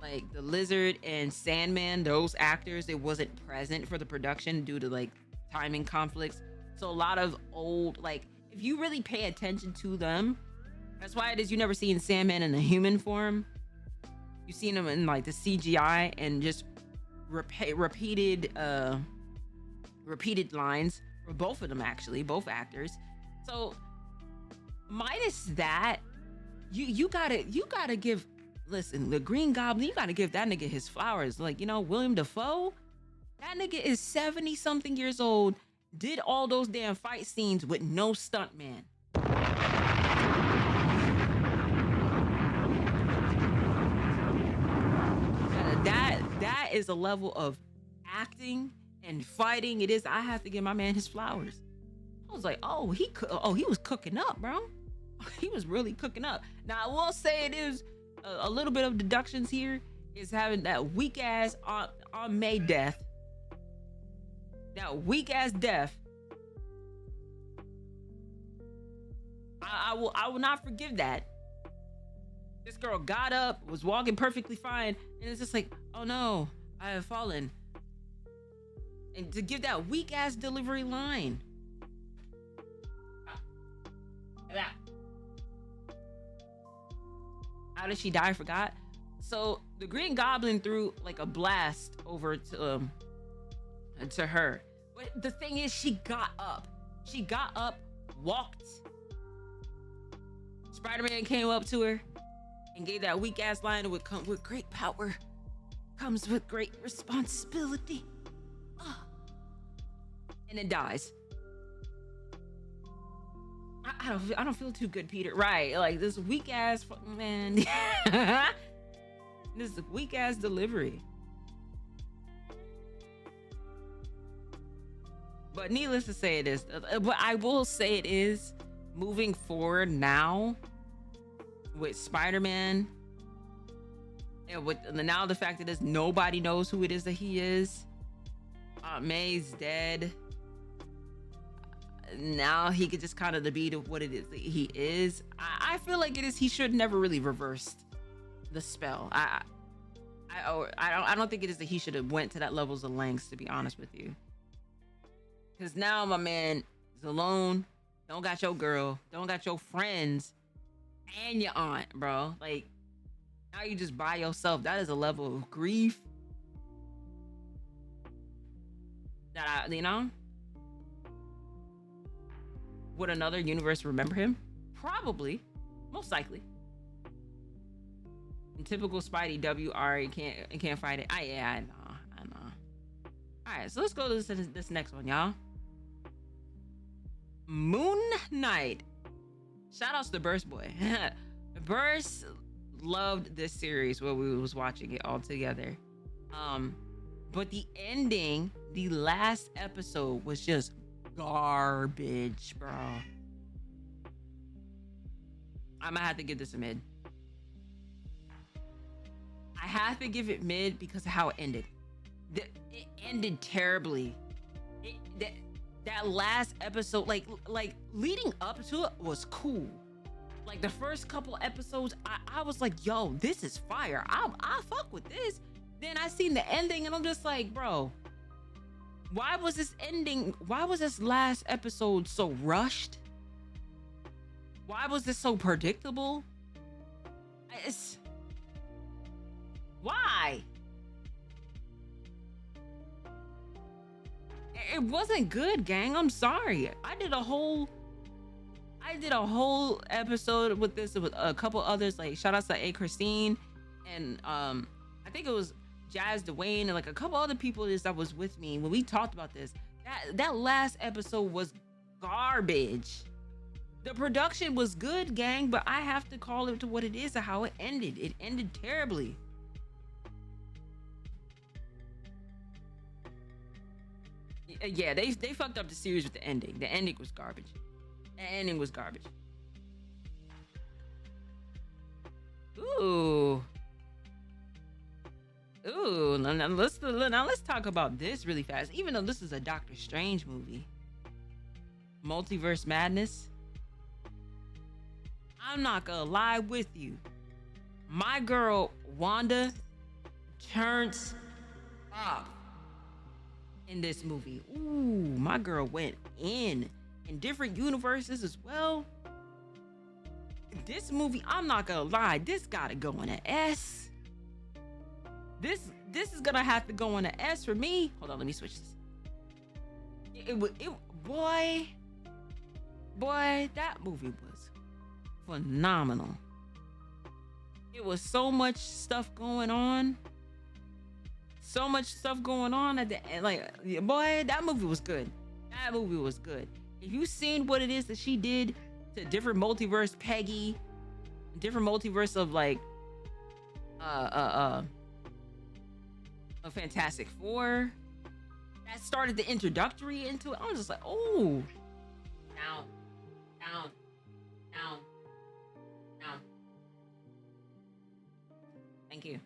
like the Lizard and Sandman, those actors, it wasn't present for the production due to like timing conflicts. So a lot of old, like if you really pay attention to them, that's why it is you never see Sandman in a human form. You've seen him in like the CGI and just repeated lines for both of them, actually, both actors. So minus that, you gotta give, listen, the Green Goblin, you gotta give that nigga his flowers. Like, William Dafoe, that nigga is 70 something years old, did all those damn fight scenes with no stuntman. That is a level of acting and fighting. It is. I have to give my man his flowers. I was like, he was cooking up, bro. He was really cooking up. Now I will say it is a little bit of deductions here. Is having that weak ass on May death. That weak ass death. I will not forgive that. This girl got up, was walking perfectly fine, and it's just like, oh no, I have fallen. And to give that weak ass delivery line. How did she die? I forgot. So the Green Goblin threw like a blast over to her. But the thing is, she got up. She got up, walked. Spider-Man came up to her and gave that weak ass line. It would come with great power, comes with great responsibility. And it dies. I don't feel too good, Peter. Right, like this weak ass man. This weak ass delivery. But needless to say, it is. But I will say it is moving forward now with Spider-Man, and with now the fact that is nobody knows who it is that he is. Aunt May's dead. Now he could just kind of be to what it is that he is. I feel like it is. He should never really reversed the spell. I don't think it is that he should have went to that levels of lengths, to be honest with you. Because now my man is alone. Don't got your girl. Don't got your friends. And your aunt, bro. Like, now you just by yourself. That is a level of grief that would another universe remember him? Probably. Most likely. In typical Spidey WR, can't fight it. I know. Alright, so let's go to this next one, y'all. Moon Knight. Shout outs to Burst Boy. Burst loved this series when we was watching it all together. But the ending, the last episode was just garbage, bro. I'm gonna have to give this a mid. I have to give it mid because of how it ended. It ended terribly. That last episode, like leading up to it was cool. Like the first couple episodes, I was like, yo, this is fire. I fuck with this. Then I seen the ending and I'm just like, bro, why was this last episode so rushed? Why was this so predictable? Why? It wasn't good, gang. I'm sorry. I did a whole episode with this with a couple others, like shout outs to A Christine and I think it was Jazz Dwayne and like a couple other people that was with me when we talked about this. That last episode was garbage. The production was good, gang, but I have to call it to what it is and how it ended. It ended terribly. Yeah, they fucked up the series with the ending. The ending was garbage. Ooh. Now let's talk about this really fast. Even though this is a Doctor Strange movie, Multiverse Madness. I'm not gonna lie with you. My girl Wanda turns up in this movie. Ooh, my girl went in different universes as well. This movie, I'm not gonna lie, this gotta go in an S. This is gonna have to go on an S for me. Hold on, let me switch this. Boy, that movie was phenomenal. It was so much stuff going on. So much stuff going on at the end. Like, boy, that movie was good. That movie was good. If you seen what it is that she did to different multiverse Peggy, different multiverse of like a Fantastic Four, that started the introductory into it. I was just like, oh, down, down, down, down. Thank you.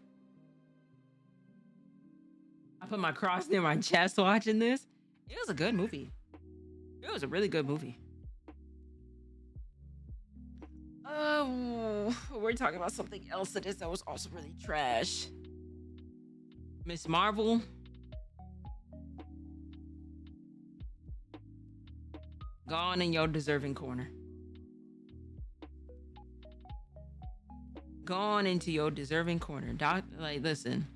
I put my cross near my chest watching this. It was a good movie. It was a really good movie. Oh, we're talking about something else that was also really trash. Miss Marvel. Gone in your deserving corner. Gone into your deserving corner. Like, listen,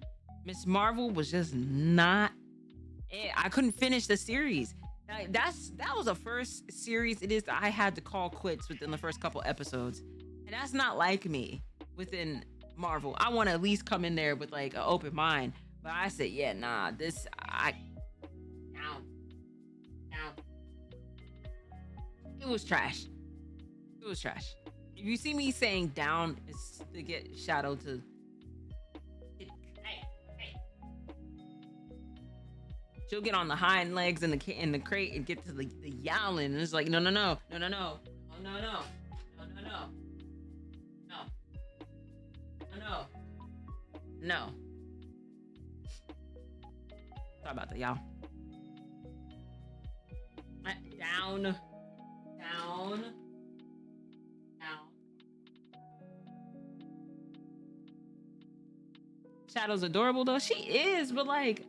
Miss Marvel was just not it. I couldn't finish the series. That was the first series it is that I had to call quits within the first couple episodes. And that's not like me within Marvel. I want to at least come in there with like an open mind. But I said, yeah, nah, down. It was trash. It was trash. If you see me saying down, it's to get Shadow to. Hey. She'll get on the hind legs in the crate and get to the yowling, and it's like, no. Sorry about that, y'all. Down. Shadow's adorable though. She is, but like,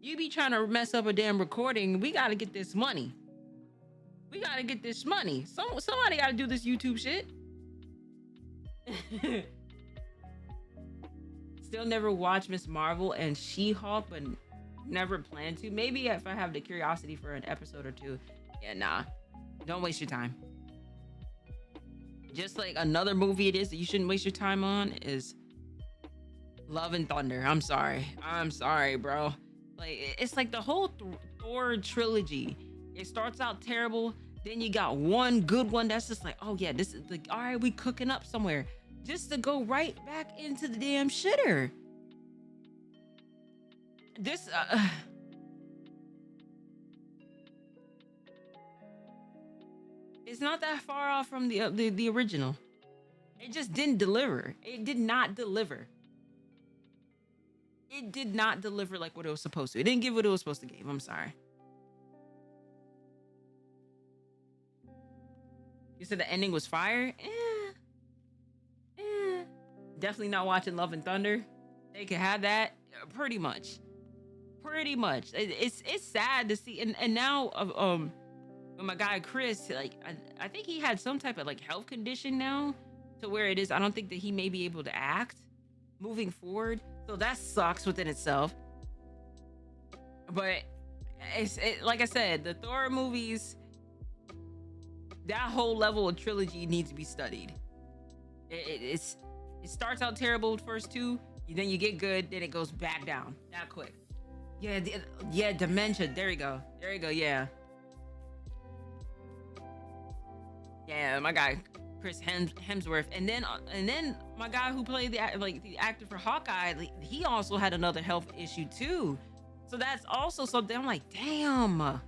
you be trying to mess up a damn recording. We gotta get this money. Somebody gotta do this YouTube shit. Still never watched Miss Marvel and She-Hulk, but never plan to. Maybe if I have the curiosity for an episode or two. Yeah, nah. Don't waste your time. Just like another movie it is that you shouldn't waste your time on is Love and Thunder. I'm sorry, bro. Like, it's like the whole Thor trilogy. It starts out terrible, then you got one good one that's just like, oh yeah, this is like, all right, we cooking up somewhere, just to go right back into the damn shitter. This it's not that far off from the original. It just didn't deliver. It did not deliver. It did not deliver like what it was supposed to. It didn't give what it was supposed to give. I'm sorry. You said the ending was fire? Definitely not watching Love and Thunder. They could have that. Pretty much. It's sad to see. And now my guy Chris, like, I think he had some type of like health condition now, to where it is, I don't think that he may be able to act moving forward. So that sucks within itself. But like I said, the Thor movies, that whole level of trilogy needs to be studied. It starts out terrible the first two, then you get good, then it goes back down that quick. Yeah, dementia. There you go. Yeah, my guy Chris Hemsworth, and then my guy who played the actor for Hawkeye, he also had another health issue too. So that's also something. I'm like, damn,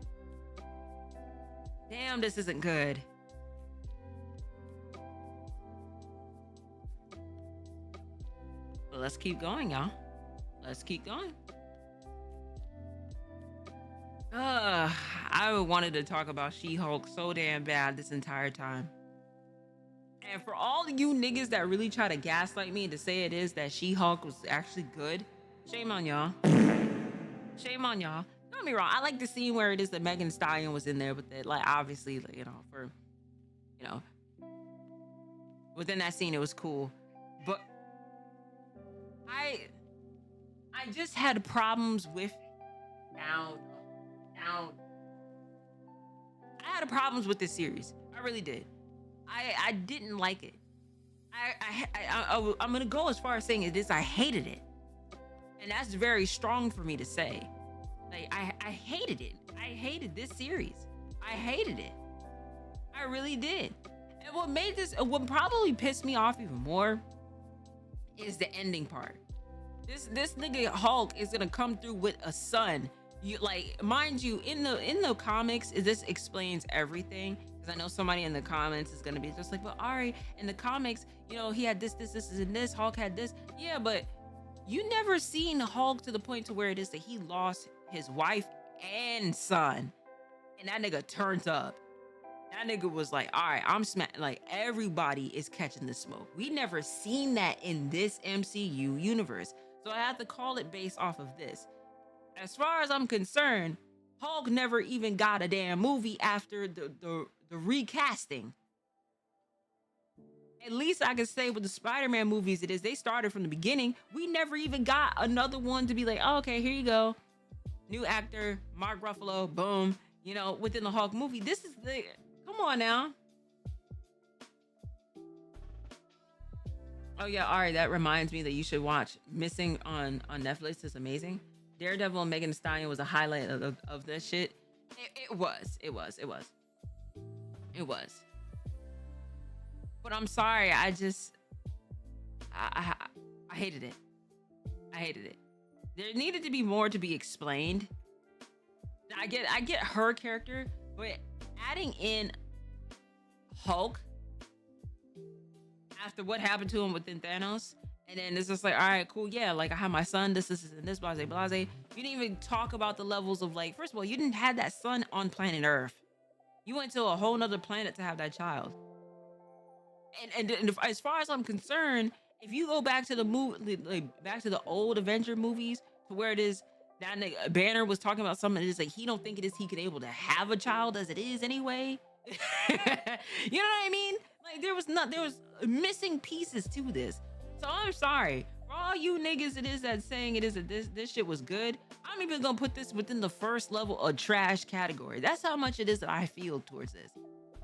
this isn't good. But let's keep going, y'all. Let's keep going. I wanted to talk about She-Hulk so damn bad this entire time. And for all of you niggas that really try to gaslight me to say it is that She-Hulk was actually good, shame on y'all. Don't get me wrong. I like the scene where it is that Megan Thee Stallion was in there with it. Like, obviously, like, within that scene, it was cool. But I just had problems with down, down. I had problems with this series. I really did. I didn't like it. I'm gonna go as far as saying it is I hated it, and that's very strong for me to say. Like I hated it. I hated this series. I hated it. I really did. And what probably pissed me off even more is the ending part. This nigga Hulk is gonna come through with a son. You like, mind you, in the comics, this explains everything. Because I know somebody in the comments is gonna be just like, but Ari, in the comics, he had this, and this. Hulk had this. Yeah, but you never seen Hulk to the point to where it is that he lost his wife and son, and that nigga turned up. That nigga was like, all right, I'm like, everybody is catching the smoke. We never seen that in this MCU universe. So I have to call it based off of this. As far as I'm concerned, Hulk never even got a damn movie after the recasting. At least I can say with the Spider-Man movies, it is they started from the beginning. We never even got another one to be like, oh, okay, here you go. New actor, Mark Ruffalo, boom. Within the Hulk movie. This is the come on now. Oh yeah, all right. That reminds me that you should watch Missing on Netflix. It's amazing. Daredevil and Megan Thee Stallion was a highlight of this shit. It was. But I'm sorry. I hated it. I hated it. There needed to be more to be explained. I get her character, but adding in Hulk after what happened to him within Thanos, and then it's just like, all right, cool, yeah, like I have my son, this, and this, blase, blase. You didn't even talk about the levels of, like, first of all, you didn't have that son on planet Earth. You went to a whole nother planet to have that child. And as far as I'm concerned, if you go back to the movie, like back to the old Avenger movies, to where it is that nigga Banner was talking about something, it's like he don't think it is he could able to have a child as it is anyway. You know what I mean? Like there was missing pieces to this. So I'm sorry for all you niggas. It is that saying it is that this shit was good. I'm even gonna put this within the first level of trash category. That's how much it is that I feel towards this.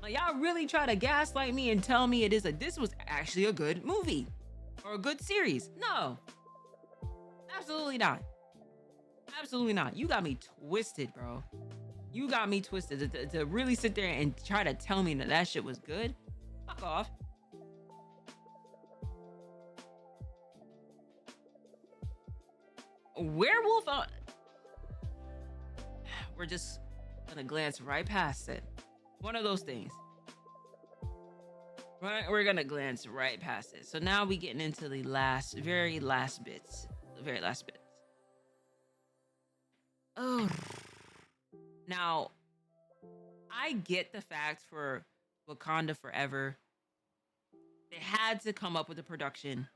Like y'all really try to gaslight me and tell me this was actually a good movie or a good series. No, absolutely not. Absolutely not. You got me twisted, bro. You got me twisted to really sit there and try to tell me that shit was good. Fuck off. Werewolf. We're just gonna glance right past it. One of those things. We're gonna glance right past it. So now we getting into the very last bits. The very last bits. Oh. Now, I get the fact for Wakanda Forever, they had to come up with a production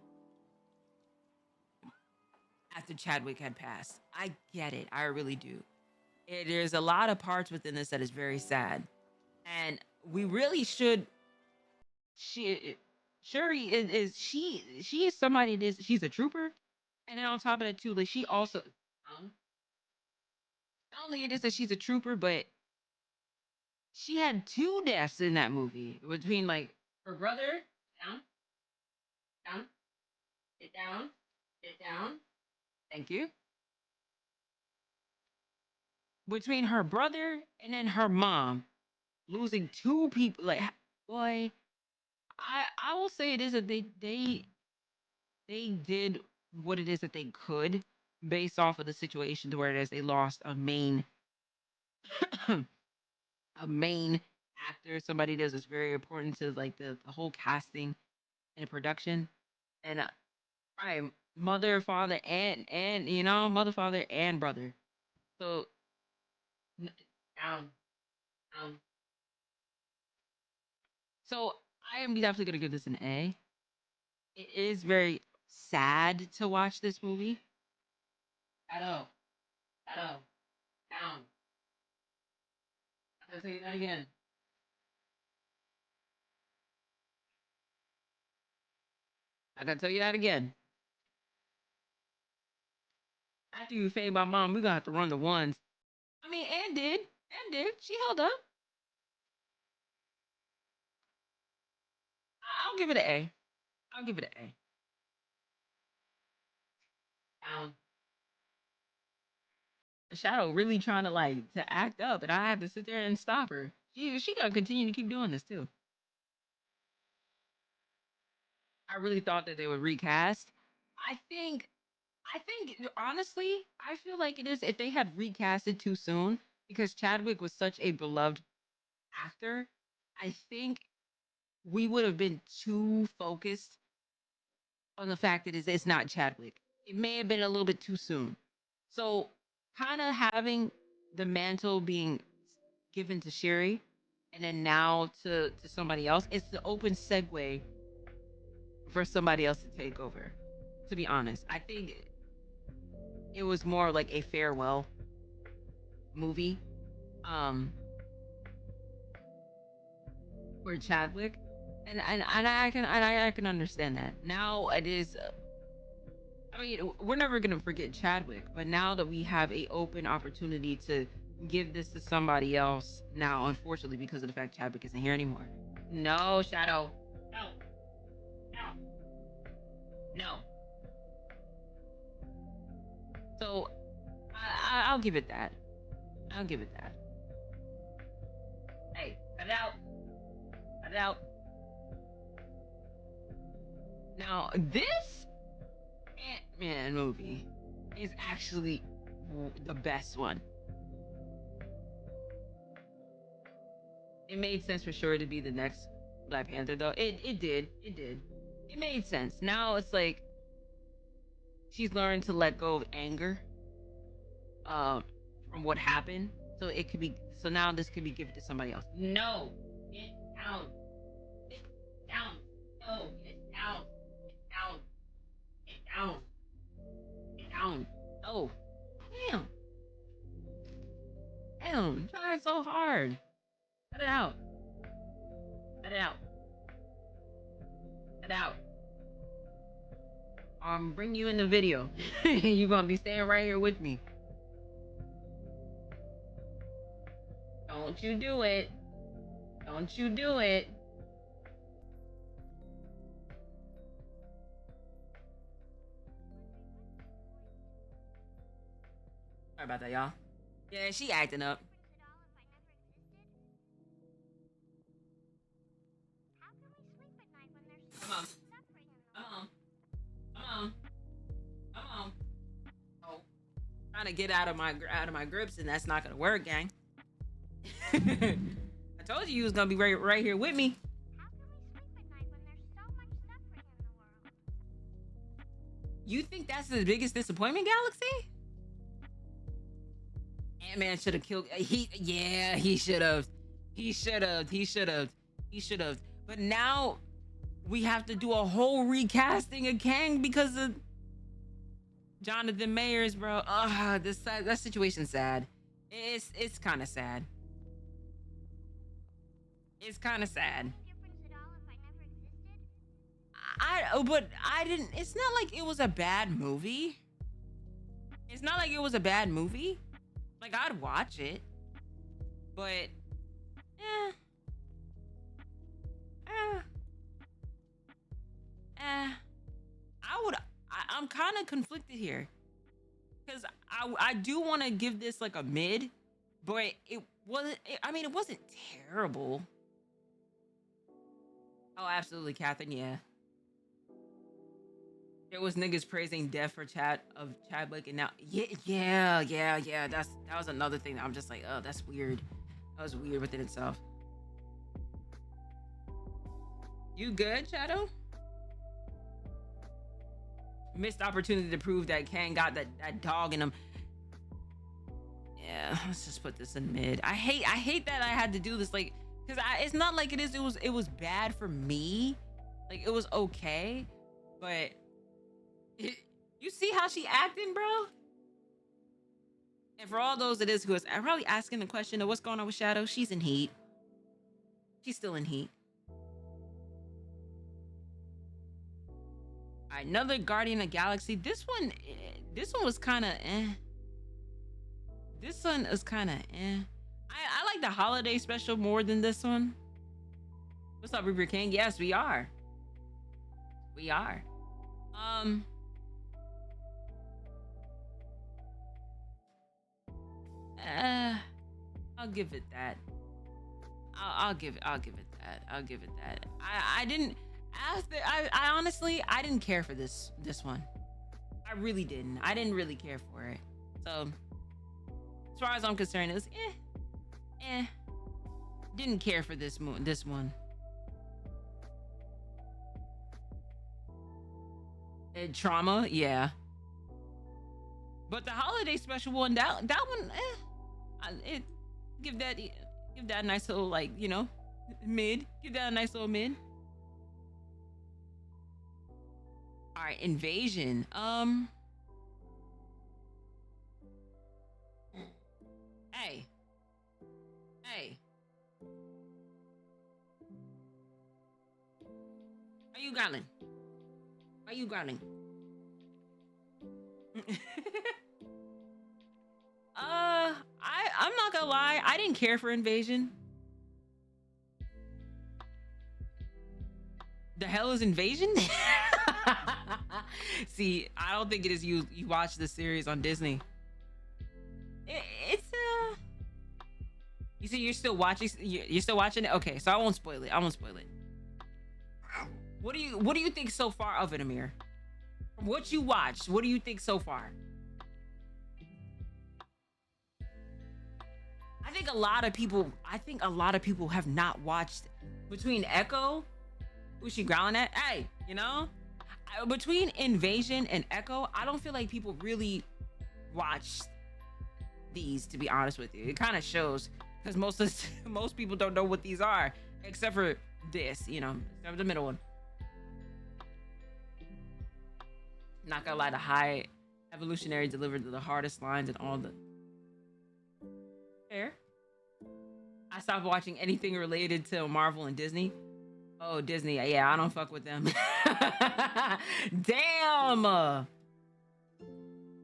after Chadwick had passed. I get it. I really do. There's a lot of parts within this that is very sad. And we really should. Shuri she is somebody that is she's a trooper, and then on top of that too, like she also not only it is that she's a trooper, but she had two deaths in that movie between like her brother down, down, get down, get down. Thank you. Between her brother and then her mom, losing two people. Like boy, I will say it is that they did what it is that they could based off of the situation to where it is they lost a main a main actor, somebody that is very important to like the whole casting and production. And I mother, father, and mother, father, and brother. So down, down. So I am definitely gonna give this an A. It is very sad to watch this movie. Shadow, shadow, down. I'm gonna say that again. I gotta tell you that again. After you fade my mom, we gonna have to run the ones. I mean, and did. She held up. I'll give it an A. I'll give it an A. Um, Shadow really trying to like to act up, and I have to sit there and stop her. She gonna continue to keep doing this too. I really thought that they would recast. I think I think honestly, I feel like it is if they had recasted too soon because Chadwick was such a beloved actor. I think we would have been too focused on the fact that it's not Chadwick. It may have been a little bit too soon. So, kind of having the mantle being given to Sherry and then now to somebody else, it's the open segue for somebody else to take over. To be honest, I think it was more like a farewell movie um for Chadwick. And I can understand that. Now it is I mean, we're never gonna forget Chadwick, but now that we have a open opportunity to give this to somebody else, now unfortunately because of the fact Chadwick isn't here anymore. No, Shadow. No, no, no. So I'll give it that. I'll give it that. Hey, cut it out. Cut it out. Now this Ant-Man movie is actually the best one. It made sense for sure to be the next Black Panther, though. It did. It did. It made sense. Now it's like she's learned to let go of anger um from what happened. So it could be so now this could be given to somebody else. No. Get down. Get down. No. Get down. Get down. Get down. Get down. Oh. Damn. Damn. Trying so hard. Cut it out. Cut it out. Cut it out. Bring you in the video. You gonna be staying right here with me. Don't you do it. Don't you do it. Sorry about that, y'all. Yeah, she acting up. Come on. Come on. Come on. Come on. Oh. Trying to get out of my grips, and that's not gonna work, gang. I told you was gonna be right here with me. You think that's the biggest disappointment, Galaxy? Ant-Man should have killed. He should have. He should have. He should have. He should have. But now we have to do a whole recasting of Kang because of Jonathan Mayers, bro. That situation's sad. It's kind of sad. It's kind of sad. But I didn't. It's not like it was a bad movie. It's not like it was a bad movie. Like I'd watch it, but eh, eh, I would. I'm kind of conflicted here because I do want to give this like a mid, but it wasn't. I mean, it wasn't terrible. Oh, absolutely, Catherine. Yeah. There was niggas praising death for Chadwick, and now yeah. That was another thing that I'm just like, oh, that's weird. That was weird within itself. You good, Shadow? Missed opportunity to prove that Kang got that dog in him. Yeah, let's just put this in mid. I hate that I had to do this, like, because it's not like it was bad for me. Like it was okay, but you see how she acting, bro? And for all those that is who is probably asking the question of what's going on with Shadow, she's in heat. She's still in heat. All right, another Guardian of the Galaxy. This one, This one was kind of eh. This one is kind of eh. I like the holiday special more than this one. What's up, Reaper King? Yes, we are. We are. Uh, I'll give it that. I'll give it. I'll give it that. I'll give it that. I didn't. After I honestly I didn't care for this one. I really didn't. I didn't really care for it. So as far as I'm concerned, it was eh. Didn't care for this one. Trauma, yeah. But the holiday special one, that one, it give that a nice little like mid. Give that a nice little mid. All right, invasion. Hey. Are you growling? Are you growling? I'm not gonna lie, I didn't care for Invasion. The hell is Invasion? See, I don't think it is you watch the series on Disney. It's you see, you're still watching it? Okay, so I won't spoil it. What do you think so far of it, Amir? From what you watched, what do you think so far? I think a lot of people have not watched between Echo, who's she growling at? Hey, between Invasion and Echo, I don't feel like people really watched these, to be honest with you. It kind of shows because most people don't know what these are, except for this, except for the middle one. Not gonna lie, the High Evolutionary delivered the hardest lines in all the. Fair. I stopped watching anything related to Marvel and Disney. Oh, Disney, yeah, I don't fuck with them. Damn.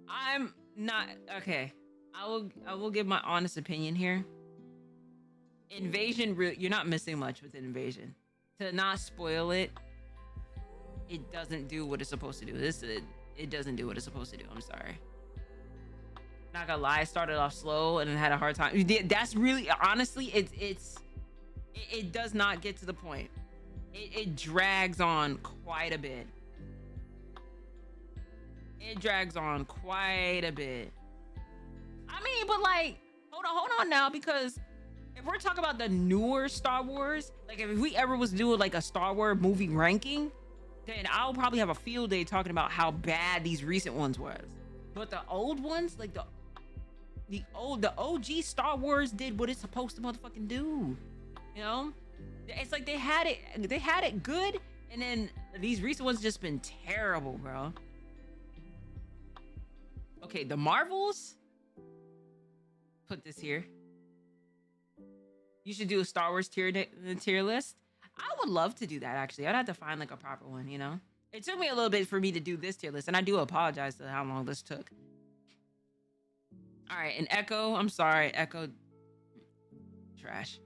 I'm not okay. I will give my honest opinion here. Invasion, you're not missing much with Invasion. To not spoil it, it doesn't do what it's supposed to do. It doesn't do what it's supposed to do. I'm sorry. Not gonna lie, I started off slow and had a hard time. That's really, honestly, it does not get to the point. It drags on quite a bit. It drags on quite a bit. I mean, but like, hold on now, because if we're talking about the newer Star Wars, like if we ever was doing like a Star Wars movie ranking, then I'll probably have a field day talking about how bad these recent ones was. But the old ones, like the OG Star Wars did what it's supposed to motherfucking do. It's like they had it good, and then these recent ones just been terrible, bro. Okay, the Marvels. Put this here. You should do a Star Wars tier list. I would love to do that, actually. I'd have to find like a proper one, It took me a little bit for me to do this tier list, and I do apologize to how long this took. All right, and Echo, I'm sorry, Echo, trash.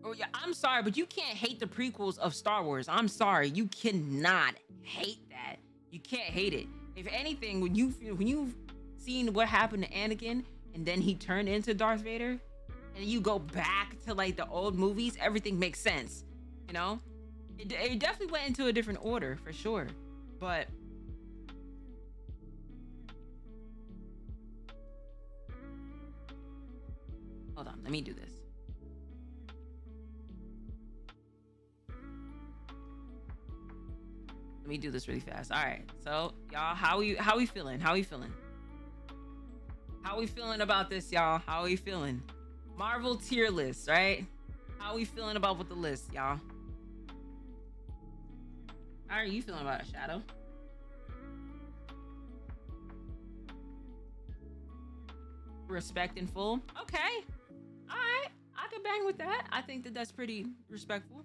Oh yeah, I'm sorry, but you can't hate the prequels of Star Wars. I'm sorry, you cannot hate that. You can't hate it. If anything, when you've seen what happened to Anakin, and then he turned into Darth Vader, and you go back to like the old movies, everything makes sense. It definitely went into a different order for sure, but hold on, let me do this. Let me do this really fast. All right, so y'all, how we feeling? How we feeling about this, y'all? How we feeling? Marvel tier list, right? How we feeling about with the list, y'all? How are you feeling about it, Shadow? Respect in full. Okay. All right. I can bang with that. I think that's pretty respectful.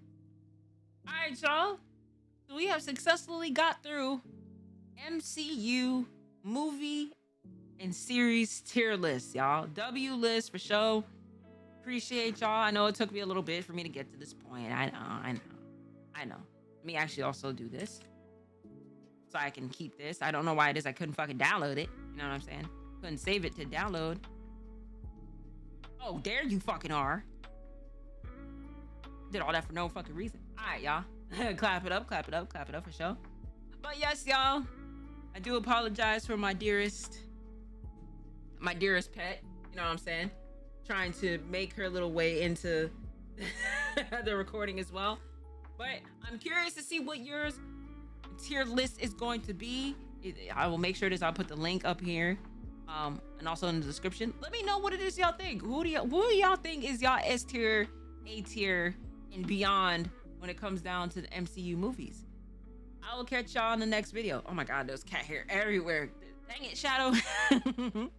All right, y'all. So we have successfully got through MCU movie and series tier list, y'all. W list for show. Appreciate y'all. I know it took me a little bit for me to get to this point. I know. Let me actually also do this so I can keep this. I don't know why it is I couldn't fucking download it. You know what I'm saying? Couldn't save it to download. Oh, there you fucking are. Did all that for no fucking reason. All right, y'all. Clap it up for sure. But yes, y'all, I do apologize for my dearest pet. You know what I'm saying? Trying to make her little way into the recording as well. But I'm curious to see what yours tier list is going to be. I will make sure I'll put the link up here, and also in the description. Let me know what it is y'all think. Who do y'all think is y'all S tier, A tier, and beyond when it comes down to the MCU movies? I will catch y'all in the next video. Oh my god, there's cat hair everywhere. Dang it, Shadow.